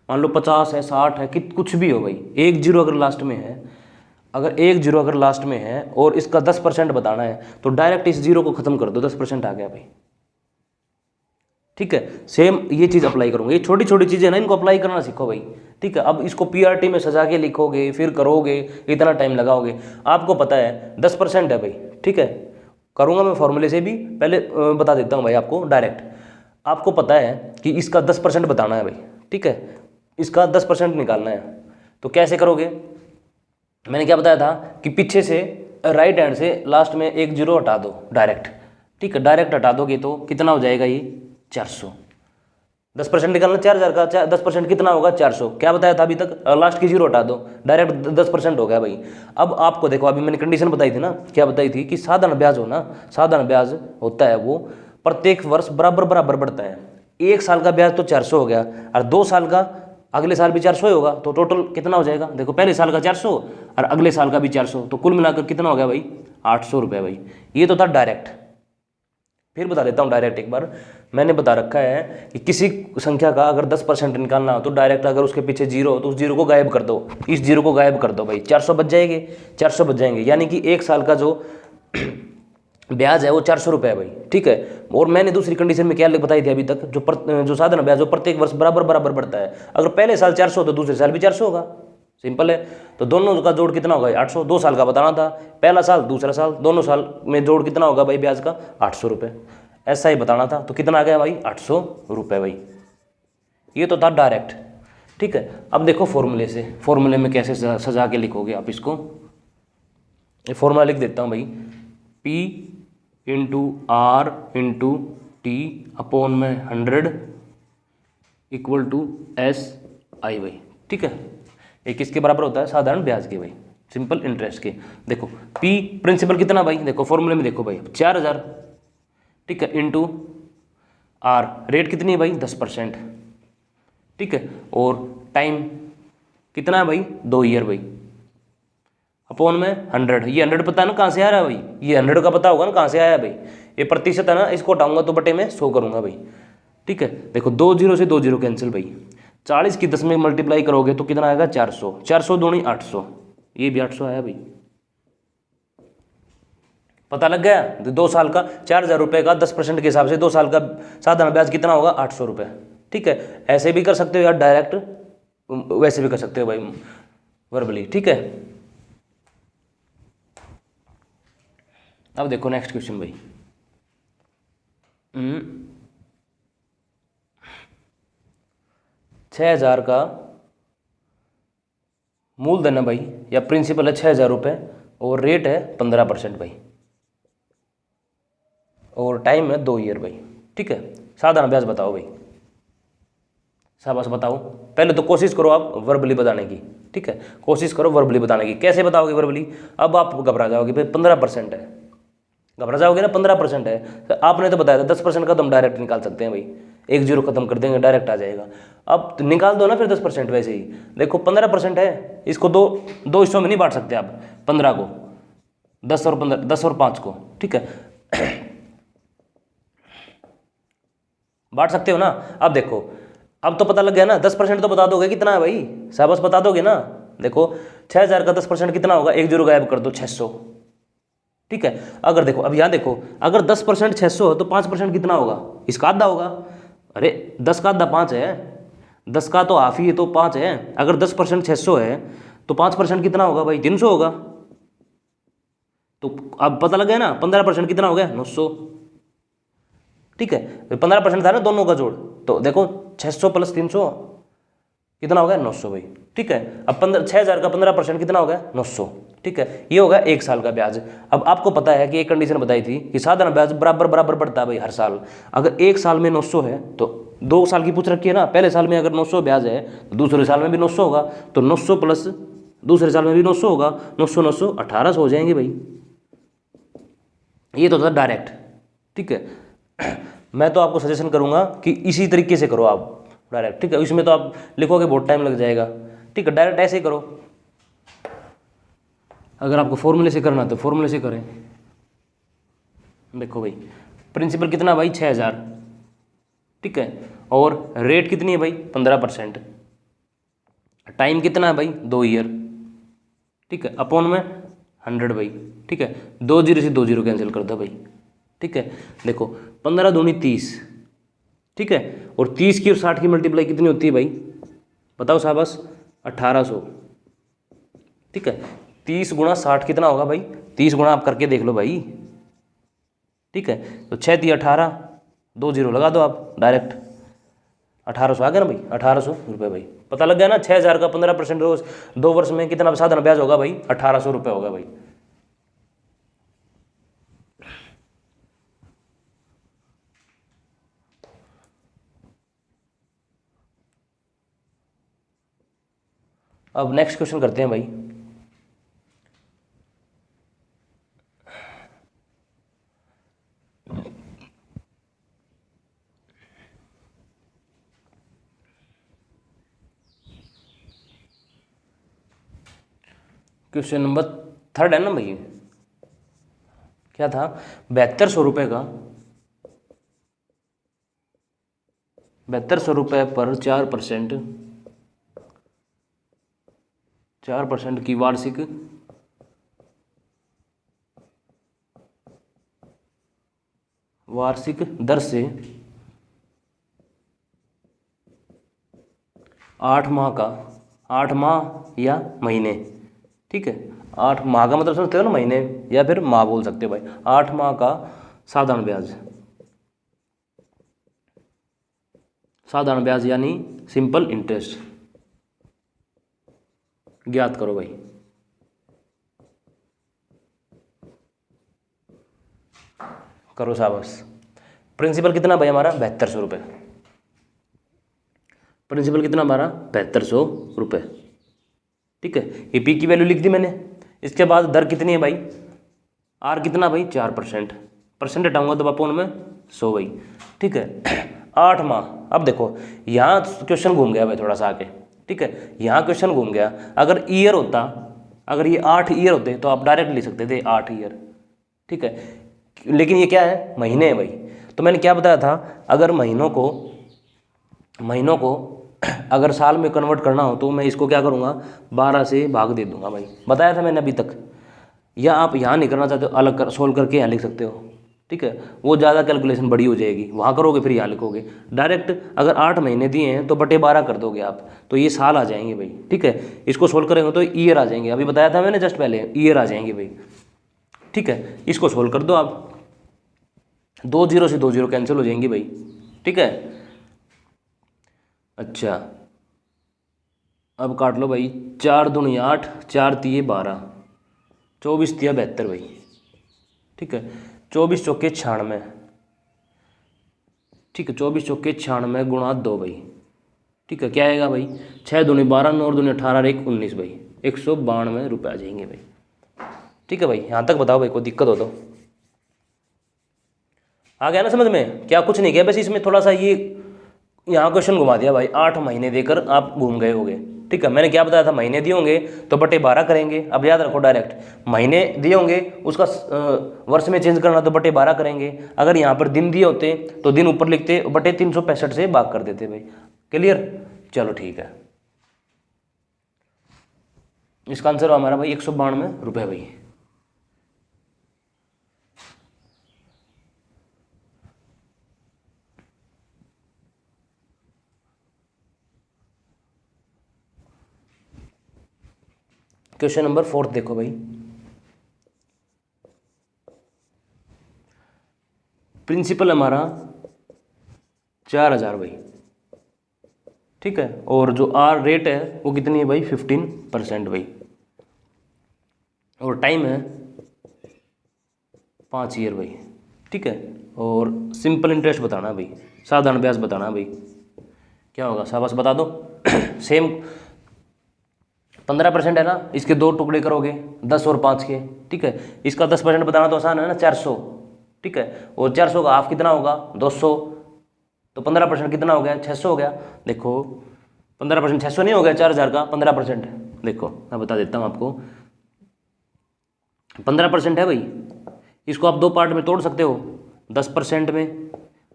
मान लो 50 है, 60 है, कि कुछ भी हो भाई, एक जीरो अगर लास्ट में है, अगर एक जीरो अगर लास्ट में है और इसका 10% बताना है तो डायरेक्ट इस जीरो को खत्म कर दो, 10% आ गया भाई। ठीक है, सेम ये चीज़ अप्लाई करूँगा। ये छोटी छोटी चीज़ें ना, इनको अप्लाई करना सीखो भाई। ठीक है, अब इसको पीआरटी में सजा के लिखोगे, फिर करोगे, इतना टाइम लगाओगे। आपको पता है 10% है भाई। ठीक है, करूँगा मैं फॉर्मूले से भी, पहले बता देता हूँ भाई आपको डायरेक्ट। आपको पता है कि इसका 10% बताना है भाई। ठीक है, इसका 10% निकालना है, तो कैसे करोगे? मैंने क्या बताया था कि पीछे से राइट हैंड से लास्ट में एक जीरो हटा दो डायरेक्ट। ठीक है, डायरेक्ट हटा दोगे तो कितना हो जाएगा ये 400। 10% निकालना 4000 का, 10% कितना होगा 400। क्या बताया था अभी तक? लास्ट की जीरो हटा दो, डायरेक्ट 10% हो गया भाई। अब आपको देखो, अभी मैंने कंडीशन बताई थी ना, क्या बताई थी कि साधारण ब्याज हो ना, साधारण ब्याज होता है वो प्रत्येक वर्ष बराबर बराबर बढ़ता है। एक साल का ब्याज तो 400 हो गया, और 2 साल का अगले साल भी 400 ही होगा, तो टोटल कितना हो जाएगा? देखो, पहले साल का 400 और अगले साल का भी 400, तो कुल मिलाकर कितना हो गया भाई? 800 रुपये भाई। ये तो था डायरेक्ट। फिर बता देता हूँ डायरेक्ट एक बार। मैंने बता रखा है कि किसी संख्या का अगर 10% निकालना हो तो डायरेक्ट अगर उसके पीछे जीरो हो तो उस जीरो को गायब कर दो, इस जीरो को गायब कर दो भाई, 400 बच जाएंगे, 400 बच जाएंगे। यानी कि एक साल का जो ब्याज है वो 400 रुपये है भाई। ठीक है, और मैंने दूसरी कंडीशन में क्या बताई थी अभी तक, जो साधारण ब्याज जो प्रत्येक वर्ष बराबर बराबर बढ़ता है। अगर पहले साल 400 तो दूसरे साल भी 400 होगा, सिंपल है। तो दोनों का जोड़ कितना होगा? 800। 2 साल का बताना था, पहला साल दूसरा साल, दोनों साल में जोड़ कितना होगा भाई ब्याज का? 800 रुपये। ऐसा ही बताना था, तो कितना आ गया भाई? 800 रुपये भाई। ये तो था डायरेक्ट। ठीक है, अब देखो फॉर्मूले से, फॉर्मूले में कैसे सजा के लिखोगे आप इसको। ये फॉर्मूला लिख देता हूँ भाई, P into R into T upon में 100 इक्वल टू SI भाई। ठीक है, ये किसके बराबर होता है? साधारण ब्याज के भाई, सिंपल इंटरेस्ट के। देखो P प्रिंसिपल कितना भाई? देखो फॉर्मूले में देखो भाई, 4000। ठीक है, इंटू R रेट कितनी है भाई? 10%। ठीक है, और टाइम कितना है भाई? 2 ईयर भाई, अपॉन में 100। ये 100 पता है ना कहाँ से आ रहा है भाई? ये 100 का पता होगा ना कहाँ से आया भाई? ये प्रतिशत है ना, इसको हटाऊंगा तो बटे में 100 करूंगा भाई। ठीक है, देखो 2 जीरो से 2 जीरो कैंसिल भाई। 40 की 10 में मल्टीप्लाई करोगे तो कितना आएगा? 400। 400 दूनी 800, ये भी 800 आया भाई। पता लग गया? 2 साल का 4000 रुपये का 10% के हिसाब से 2 साल का साधारण ब्याज कितना होगा? 800 रुपये। ठीक है, ऐसे भी कर सकते हो यार डायरेक्ट, वैसे भी कर सकते हो भाई वर्बली। ठीक है, अब देखो नेक्स्ट क्वेश्चन भाई। 6000 का मूलधन है भाई, या प्रिंसिपल है 6000 रुपये, और रेट है 15% भाई, और टाइम है 2 ईयर भाई। ठीक है, साधारण ब्याज बताओ भाई, शाबाश बताओ। पहले तो कोशिश करो आप वर्बली बताने की। ठीक है, कोशिश करो वर्बली बताने की। कैसे बताओगे वर्बली? अब आप घबरा जाओगे भाई, 15% है, घबरा जाओगे ना, 15% है। तो आपने तो बताया था 10% का तो हम डायरेक्ट निकाल सकते हैं भाई, एक जीरो खत्म कर देंगे, डायरेक्ट आ जाएगा। अब तो निकाल दो ना फिर 10%। वैसे ही देखो 15% है, इसको दो हिस्सों में नहीं बांट सकते आप 15 को, 10 और 15, 10 और 5 को। ठीक है, बांट सकते हो ना। अब देखो, अब तो पता लग गया ना, 10% तो बता दोगे कितना है भाई? शाबाश बता दोगे ना। देखो 6000 का 10% कितना होगा? एक जीरो गायब कर दो, 600। ठीक है, अगर देखो, अब यहाँ देखो, अगर 10% 600 है तो 5% कितना होगा? इसका आधा होगा। अरे 10 का आधा 5 है, 10 का तो हाफ ही है तो 5 है। अगर 10% 600 है तो 5% कितना होगा भाई? 300 होगा। तो अब पता लग गया ना, 15% कितना हो गया? 900। ठीक है, 15% था ना दोनों का जोड़, तो देखो 600 प्लस 300 कितना हो गया? 900 भाई। ठीक है, अब 6000 का 15% कितना हो गया? 900। ठीक है, ये होगा एक साल का ब्याज। अब आपको पता है कि एक कंडीशन बताई थी कि साधारण ब्याज बराबर बराबर बढ़ता है भाई हर साल। अगर एक साल में 900 है तो 2 साल की पूछ रखी है ना, पहले साल में अगर 900 ब्याज है तो दूसरे साल में भी 900 होगा, तो 900 प्लस दूसरे साल में भी 900 होगा, 900 900 1800 हो जाएंगे भाई। ये तो था डायरेक्ट। ठीक है, मैं तो आपको सजेशन करूंगा कि इसी तरीके से करो आप डायरेक्ट। ठीक है, इसमें तो आप लिखोगे बहुत टाइम लग जाएगा। ठीक है, डायरेक्ट ऐसे ही करो। अगर आपको फॉर्मूले से करना तो फॉर्मूले से करें। देखो भाई, प्रिंसिपल कितना भाई? 6000। ठीक है, और रेट कितनी है भाई 15%, टाइम कितना है भाई 2 ईयर, ठीक है, अपॉन में 100 भाई, ठीक है, 2 जीरो से 2 जीरो कैंसिल कर दो भाई, ठीक है। देखो 15 दूनी 30, ठीक है, और 30 की और 60 की मल्टीप्लाई कितनी होती है भाई, बताओ शाबाश, 1800, ठीक है। 30 गुणा 60 कितना होगा भाई, 30 गुणा आप करके देख लो भाई, ठीक है। तो 6 3 18, 2 जीरो लगा दो आप डायरेक्ट, 1800 आ गया ना भाई, 1800 रुपये भाई, पता लग गया ना। 6000 का 15% रोज 2 वर्ष में कितना साधारण ब्याज होगा भाई, 1800 रुपये होगा भाई। अब नेक्स्ट क्वेश्चन करते हैं भाई। क्वेश्चन नंबर 3 है ना भाई, क्या था, 7200 रुपये का, 7200 रुपये पर 4%, 4% की वार्षिक दर से 8 माह का, 8 माह या महीने, ठीक है, 8 माह का मतलब समझते हो ना, महीने या फिर माह बोल सकते हो भाई, 8 माह का साधारण ब्याज, साधारण ब्याज यानी सिंपल इंटरेस्ट ज्ञात करो भाई। करो शाबाश। प्रिंसिपल कितना भाई हमारा 7200 रुपये, प्रिंसिपल कितना हमारा 7200 रुपये, ठीक है। ये पी की वैल्यू लिख दी मैंने। इसके बाद दर कितनी है भाई, आर कितना भाई 4%, परसेंट हटाऊंगा तो अपॉन में 100 भाई, ठीक है। 8 माह, अब देखो यहाँ क्वेश्चन घूम गया भाई थोड़ा सा आके, ठीक है, यहाँ क्वेश्चन घूम गया। अगर ईयर होता, अगर ये 8 ईयर होते तो आप डायरेक्ट लिख सकते थे 8 ईयर, ठीक है, लेकिन ये क्या है, महीने है भाई। तो मैंने क्या बताया था, अगर महीनों को अगर साल में कन्वर्ट करना हो तो मैं इसको क्या करूँगा, 12 से भाग दे दूंगा भाई, बताया था मैंने अभी तक। या आप यहाँ नहीं करना चाहते हो, अलग कर सोल्व करके यहाँ लिख सकते हो, ठीक है, वो ज़्यादा कैलकुलेशन बड़ी हो जाएगी, वहाँ करोगे फिर यहाँ लिखोगे डायरेक्ट। अगर 8 महीने दिए हैं तो बटे 12 कर दोगे आप, तो ये साल आ जाएंगे भाई, ठीक है। इसको सोल्व करेंगे तो ईयर आ जाएंगे, अभी बताया था मैंने जस्ट पहले, ईयर आ जाएंगे भाई, ठीक है। इसको सोल्व कर दो आप, 2 जीरो से 2 जीरो कैंसिल हो जाएंगी भाई, ठीक है। अच्छा अब काट लो भाई, 4 दूनी 8, 4 तिये 12, 24 तिया 72 भाई, ठीक है। 24 चौके 96, ठीक है, 24 चौके 96 गुणा 2 भाई, ठीक है, क्या आएगा भाई, 6 दूनी 12, 9 दूनी 18, 1 19 भाई, 192 रुपये आ जाएंगे भाई, ठीक है भाई। यहाँ तक बताओ भाई, कोई दिक्कत हो तो। आ गया ना समझ में, क्या कुछ नहीं किया, बस इसमें थोड़ा सा ये यहाँ क्वेश्चन घुमा दिया भाई, 8 महीने देकर आप घूम गए होगे, ठीक है। मैंने क्या बताया था, महीने दिए होंगे तो बटे 12 करेंगे, अब याद रखो डायरेक्ट, महीने दिए होंगे उसका वर्ष में चेंज करना तो बटे 12 करेंगे। अगर यहाँ पर दिन दिए होते तो दिन ऊपर लिखते, बटे 365 से भाग कर देते भाई, क्लियर, चलो ठीक है। इसका आंसर हमारा भाई 192 रुपये भाई। क्वेश्चन नंबर 4 देखो भाई, प्रिंसिपल हमारा 4000 भाई, ठीक है, और जो आर रेट है वो कितनी है भाई 15% भाई, और टाइम है 5 ईयर भाई, ठीक है, और सिंपल इंटरेस्ट बताना भाई, साधारण ब्याज बताना भाई, क्या होगा शाबाश बता दो। सेम 15% है ना, इसके 2 टुकड़े करोगे 10 और 5 के, ठीक है। इसका 10% बताना तो आसान है ना, 400, ठीक है, और 400 का हाफ कितना होगा 200, तो 15% कितना हो गया 600 हो गया। देखो 15% 600 नहीं हो गया, 4000 का 15%, देखो मैं बता देता हूँ आपको, 15% है भाई, इसको आप 2 पार्ट में तोड़ सकते हो, 10% में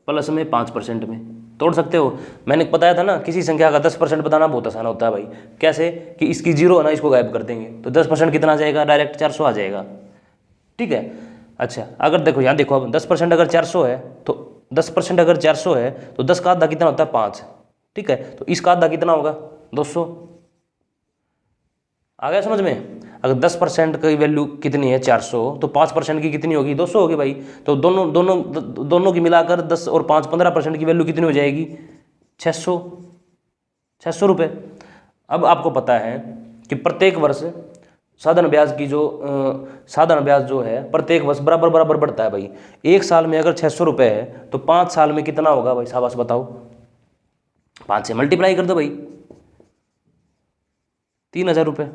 प्लस में 5% में, तोड़ सकते हो। मैंने बताया था ना, किसी संख्या का 10% बताना बहुत आसान होता है भाई। कैसे कि इसकी जीरो है ना, इसको गायब कर देंगे तो 10% कितना आ जाएगा, डायरेक्ट 400 आ जाएगा। ठीक है। अच्छा अगर देखो यहाँ देखो, अब 10% अगर 400 है तो 10% अगर 400 है तो 10 का आधा कितना होता है, 5। ठीक है, तो इसका आधा कितना होगा, 200। आ गया समझ में। अगर 10% की वैल्यू कितनी है, 400, तो 5% की कितनी होगी, 200 होगी भाई। तो दोनों दोनों दोनों की मिलाकर 10 और 5 15% की वैल्यू कितनी हो जाएगी, 600, 600 रुपये। अब आपको पता है कि प्रत्येक वर्ष साधन ब्याज की जो साधन ब्याज जो है प्रत्येक वर्ष बराबर बराबर बढ़ता है भाई। एक साल में अगर 600 रुपये है तो 5 साल में कितना होगा भाई, शाबाश बताओ। 5 से मल्टीप्लाई कर दो भाई, 3000 रुपये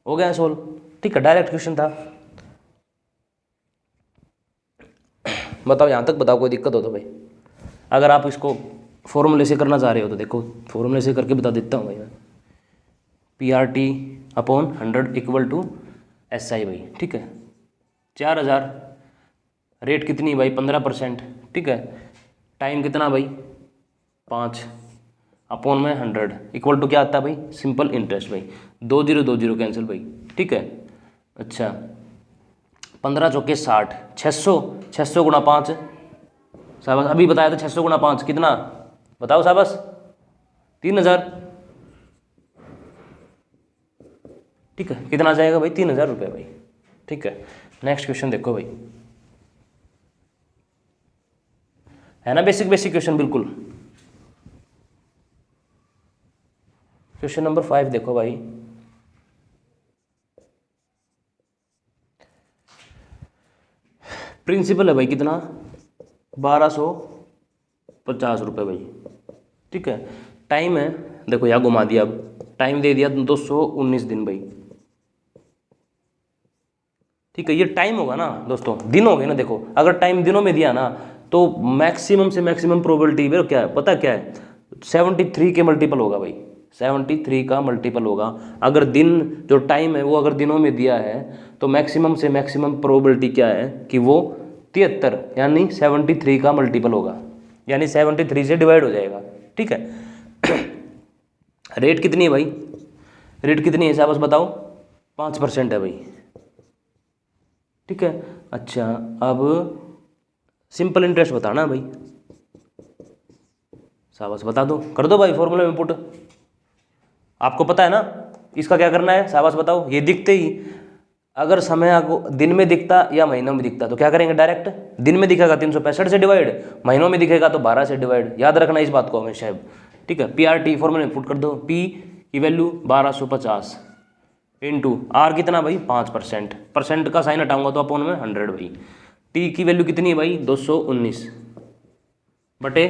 हो गया सोल्व। ठीक है, डायरेक्ट क्वेश्चन था। बताओ यहाँ तक, बताओ कोई दिक्कत हो तो भाई। अगर आप इसको फॉर्मूले से करना चाह रहे हो तो देखो, फॉर्मूले से करके बता देता हूँ भाई मैं। PRT/100 इक्वल टू SI भाई। ठीक है, 4000, रेट कितनी भाई, 15%। ठीक है, टाइम कितना भाई, 5 अपॉन में 100 इक्वल टू क्या आता है भाई, सिंपल इंटरेस्ट भाई। 2 0 2 0 कैंसिल भाई। ठीक है। अच्छा 15 चौके 60, 600, 600 गुणा 5, शाबाश। अभी बताया था 600 गुणा 5 कितना, बताओ शाबाश, 3000। ठीक है, कितना आ जाएगा भाई, 3000 रुपये भाई। ठीक है, नेक्स्ट क्वेश्चन देखो भाई, है ना बेसिक बेसिक क्वेश्चन बिल्कुल। क्वेश्चन नंबर 5 देखो भाई, प्रिंसिपल है भाई कितना, 1250 रुपये भाई। ठीक है, टाइम है, देखो यहाँ घुमा दिया, अब टाइम दे दिया 219 दिन भाई। ठीक है, ये टाइम होगा ना दोस्तों, दिन हो गए ना। देखो अगर टाइम दिनों में दिया ना तो मैक्सिमम से मैक्सिमम प्रोबेबिलिटी मेरे क्या है पता क्या है, 73 के मल्टीपल होगा भाई, 73 का मल्टीपल होगा। अगर दिन जो टाइम है वो अगर दिनों में दिया है तो मैक्सिमम से मैक्सिमम प्रोबेबिलिटी क्या है कि वो 73 यानी 73 का मल्टीपल होगा, यानी 73 से डिवाइड हो जाएगा। ठीक है। रेट कितनी है भाई, रेट कितनी है साहब बस बताओ, 5% है भाई। ठीक है। अच्छा अब सिंपल इंटरेस्ट बताना भाई, शाबाश बता दो, कर दो भाई फॉर्मूला में पुट। आपको पता है ना इसका क्या करना है, शाबाश बताओ। ये दिखते ही अगर समय आपको दिन में दिखता या महीनों में दिखता तो क्या करेंगे, डायरेक्ट दिन में दिखेगा 365 से डिवाइड, महीनों में दिखेगा तो 12 से डिवाइड। याद रखना इस बात को हमेशा। ठीक है, PRT फॉर्मूले में पुट कर दो, P की वैल्यू 1250 इंटू R कितना भाई 5%, परसेंट का साइन हटाऊंगा तो अपॉन में 100 भाई। T की वैल्यू कितनी है भाई 219 बटे,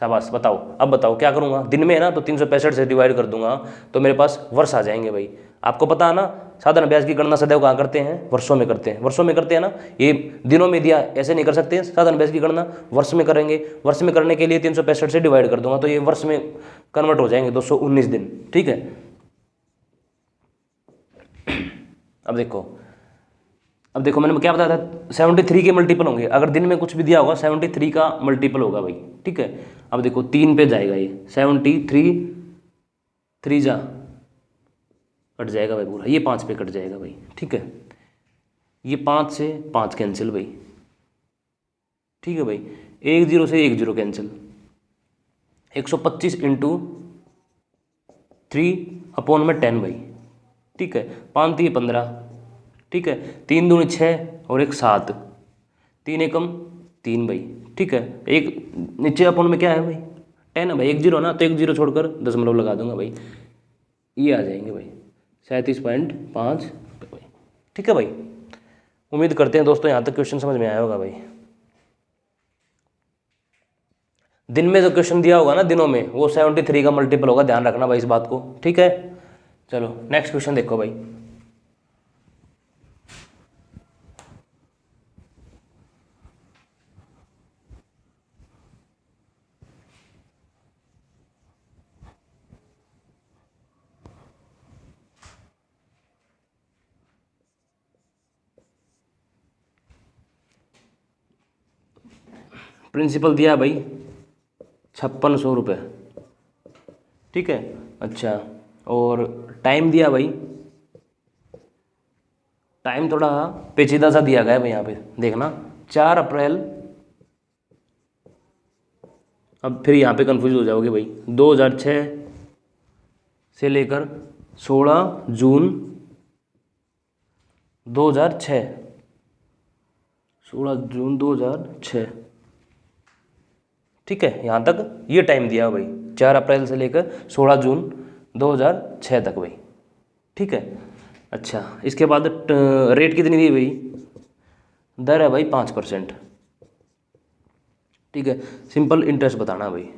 शाबाश बताओ। अब बताओ क्या करूंगा, दिन में है ना तो 365 से डिवाइड कर दूंगा तो मेरे पास वर्ष आ जाएंगे भाई। आपको पता है ना साधारण ब्याज की गणना सदैव कहाँ करते हैं, वर्षों में करते हैं, वर्षों में करते हैं ना। ये दिनों में दिया ऐसे नहीं कर सकते, साधारण ब्याज की गणना वर्ष में करेंगे। वर्ष में करने के लिए 365 से डिवाइड कर दूंगा तो ये वर्ष में कन्वर्ट हो जाएंगे 219 दिन। ठीक है। अब देखो मैंने क्या बताया था, 73 के मल्टीपल होंगे। अगर दिन में कुछ भी दिया होगा 73 का मल्टीपल होगा भाई। ठीक है। अब देखो 3 पे जाएगा ये 73, 3 जा कट जाएगा भाई पूरा, ये 5 पे कट जाएगा भाई। ठीक है, ये 5 से 5 कैंसिल भाई। ठीक है भाई, 1 0 से 1 0 कैंसिल, 125 इंटू 3 अपॉन में 10 भाई। ठीक है, 5 3 15। ठीक है, 3 दूनी 6 और 1 7, 3 एकम 3 भाई। ठीक है, एक नीचे अपॉन में क्या है भाई 10 है भाई, 1 0 ना तो 1 0 छोड़कर दशमलव लगा दूंगा भाई, ये आ जाएंगे भाई 37.5 भाई। ठीक है भाई, उम्मीद करते हैं दोस्तों यहाँ तक क्वेश्चन समझ में आया होगा भाई। दिन में जो क्वेश्चन दिया होगा ना दिनों में वो 73 का मल्टीपल होगा, ध्यान रखना भाई इस बात को। ठीक है, चलो नेक्स्ट क्वेश्चन देखो भाई। प्रिंसिपल दिया भाई ₹5600, ठीक है। अच्छा, और टाइम दिया भाई, टाइम थोड़ा पेचीदा सा दिया गया है भाई, यहाँ पे देखना 4 अप्रैल, अब फिर यहाँ पे कंफ्यूज हो जाओगे भाई, 2006 से लेकर 16 जून 2006, 16 जून 2006, ठीक है। यहाँ तक ये टाइम दिया भाई, 4 अप्रैल से लेकर 16 जून 2006 तक भाई, ठीक है। अच्छा, इसके बाद रेट कितनी दी भाई, दर है भाई 5%, ठीक है। सिंपल इंटरेस्ट बताना भाई।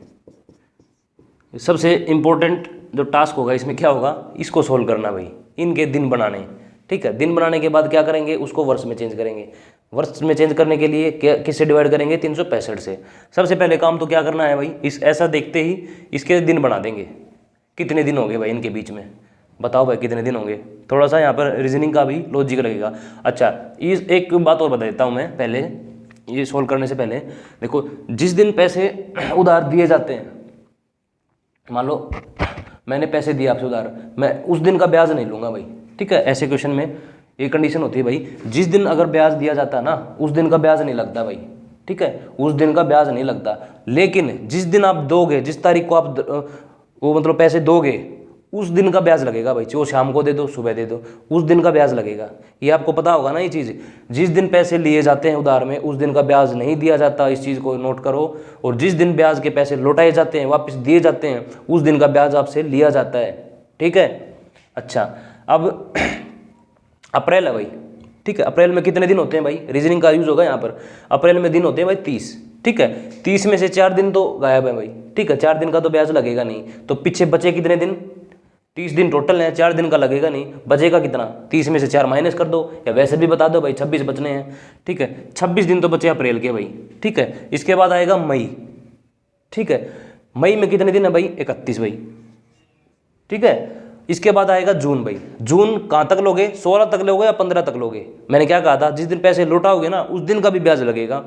सबसे इम्पोर्टेंट जो टास्क होगा इसमें क्या होगा, इसको सोल्व करना भाई, इनके दिन बनाने, ठीक है। दिन बनाने के बाद क्या करेंगे, उसको वर्ष में चेंज करेंगे। वर्ष में चेंज करने के लिए किससे डिवाइड करेंगे, 365 से। सबसे पहले काम तो क्या करना है भाई, इस ऐसा देखते ही इसके दिन बना देंगे। कितने दिन होंगे भाई इनके बीच में, बताओ भाई कितने दिन होंगे। थोड़ा सा यहाँ पर रीजनिंग का भी लॉजिक लगेगा। अच्छा, इस एक बात और बता देता हूँ मैं पहले, ये सोल्व करने से पहले। देखो, जिस दिन पैसे उधार दिए जाते हैं, मान लो मैंने पैसे दिए आपसे उधार, मैं उस दिन का ब्याज नहीं लूँगा भाई, ठीक है। ऐसे क्वेश्चन में एक कंडीशन होती है भाई, जिस दिन अगर ब्याज दिया जाता है ना, उस दिन का ब्याज नहीं लगता भाई, ठीक है, उस दिन का ब्याज नहीं लगता। लेकिन जिस दिन आप दोगे, जिस तारीख को आप वो मतलब पैसे दोगे, उस दिन का ब्याज लगेगा भाई। चाहे शाम को दे दो, सुबह दे दो, उस दिन का ब्याज लगेगा। ये आपको पता होगा ना ये चीज़। जिस दिन पैसे लिए जाते हैं उधार में, उस दिन का ब्याज नहीं दिया जाता, इस चीज़ को नोट करो। और जिस दिन ब्याज के पैसे लौटाए जाते हैं, वापस दिए जाते हैं, उस दिन का ब्याज आपसे लिया जाता है, ठीक है। अच्छा, अब अप्रैल है भाई, ठीक है। अप्रैल में कितने दिन होते हैं भाई, रीजनिंग का यूज होगा यहाँ पर। अप्रैल में दिन होते हैं भाई 30, ठीक है। 30 में से 4 दिन तो गायब है भाई, ठीक है। 4 दिन का तो ब्याज लगेगा नहीं, तो पीछे बचे कितने दिन, 30 दिन टोटल है, 4 दिन का लगेगा नहीं, बचेगा कितना, 30 में से 4 माइनस कर दो, या वैसे भी बता दो भाई 26 बचने हैं, ठीक है। 26 दिन तो बचे अप्रैल के भाई, ठीक है। इसके बाद आएगा मई, ठीक है। मई में कितने दिन है भाई, 31 भाई, ठीक है। इसके बाद आएगा जून भाई। जून कहाँ तक लोगे, 16 तक लोगे या 15 तक लोगे। मैंने क्या कहा था, जिस दिन पैसे लौटाओगे ना, उस दिन का भी ब्याज लगेगा,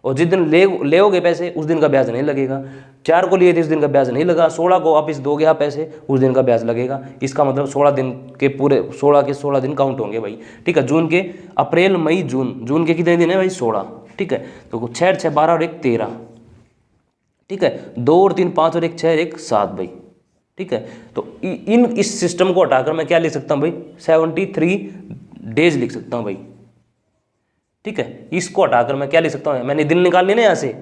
और जिस दिन लेओगे पैसे, उस दिन का ब्याज नहीं लगेगा। 4 को लिए थे, उस दिन का ब्याज नहीं लगा। 16 को वापस दोगे आप पैसे, उस दिन का ब्याज लगेगा। इसका मतलब 16 दिन के पूरे 16 के 16 दिन काउंट होंगे भाई, ठीक है। जून के अप्रैल मई जून, जून के कितने दिन है भाई, 16, ठीक है। तो 6 6 12 और 1 13, ठीक है। 2 और 3 5 और 1 6 1 7 भाई, ठीक है। तो इस सिस्टम को हटाकर मैं क्या लिख सकता हूँ भाई, 73 डेज लिख सकता हूँ भाई, ठीक है। इसको हटाकर मैं क्या लिख सकता हूँ, मैंने दिन निकालने ना, यहाँ से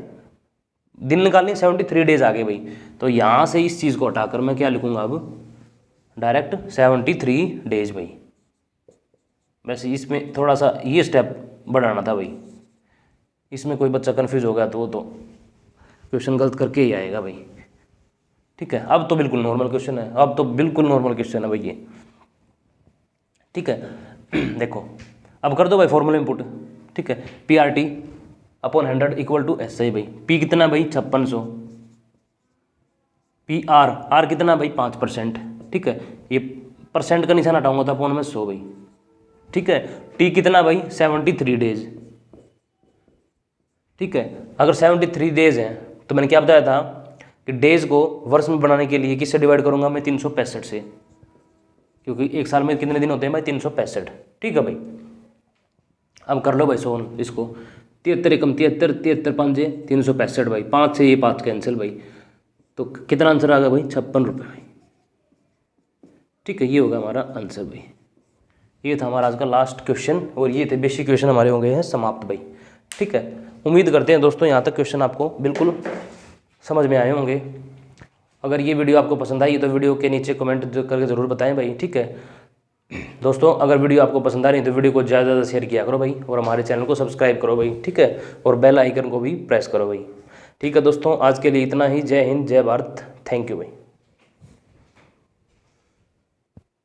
दिन निकालने, 73 डेज आ गए भाई। तो यहाँ से इस चीज़ को हटाकर मैं क्या लिखूंगा अब, डायरेक्ट 73 डेज भाई। वैसे इसमें थोड़ा सा ये स्टेप बढ़ाना था भाई, इसमें कोई बच्चा कन्फ्यूज हो गया तो वो तो क्वेश्चन गलत करके ही आएगा भाई, ठीक है। अब तो बिल्कुल नॉर्मल क्वेश्चन है, अब तो बिल्कुल नॉर्मल क्वेश्चन है भाई ये, ठीक है। देखो, अब कर दो भाई फॉर्मूला इनपुट, ठीक है। PRT upon 100 equal to SI भाई। P कितना भाई, 5600। PR कितना भाई, 5%, ठीक है। ये परसेंट का निशान हटाऊंगा तो अपॉन में 100 भाई, ठीक है। T कितना भाई, 73 डेज, ठीक है। अगर 73 डेज हैं तो मैंने क्या बताया था कि डेज को वर्ष में बनाने के लिए किससे डिवाइड करूंगा मैं, 365 से, क्योंकि एक साल में कितने दिन होते हैं भाई, 365, ठीक है भाई। अब कर लो भाई सोन इसको, 73 एकम 73, 73 5 365 भाई, 5 से ये 5 कैंसिल भाई, तो कितना आंसर आ गया भाई, 56 रुपये भाई, ठीक है। ये होगा हमारा आंसर भाई। ये था हमारा आज का लास्ट क्वेश्चन, और ये थे बेसिक क्वेश्चन हमारे हो गए हैं समाप्त भाई, ठीक है। उम्मीद करते हैं दोस्तों यहाँ तक क्वेश्चन आपको बिल्कुल समझ में आए होंगे। अगर ये वीडियो आपको पसंद आई तो वीडियो के नीचे कमेंट करके ज़रूर बताएं भाई, ठीक है दोस्तों। अगर वीडियो आपको पसंद आ रही है तो वीडियो को ज़्यादा से ज़्यादा शेयर किया करो भाई, और हमारे चैनल को सब्सक्राइब करो भाई, ठीक है। और बेल आइकन को भी प्रेस करो भाई, ठीक है दोस्तों। आज के लिए इतना ही। जय हिंद, जय भारत, थैंक यू भाई।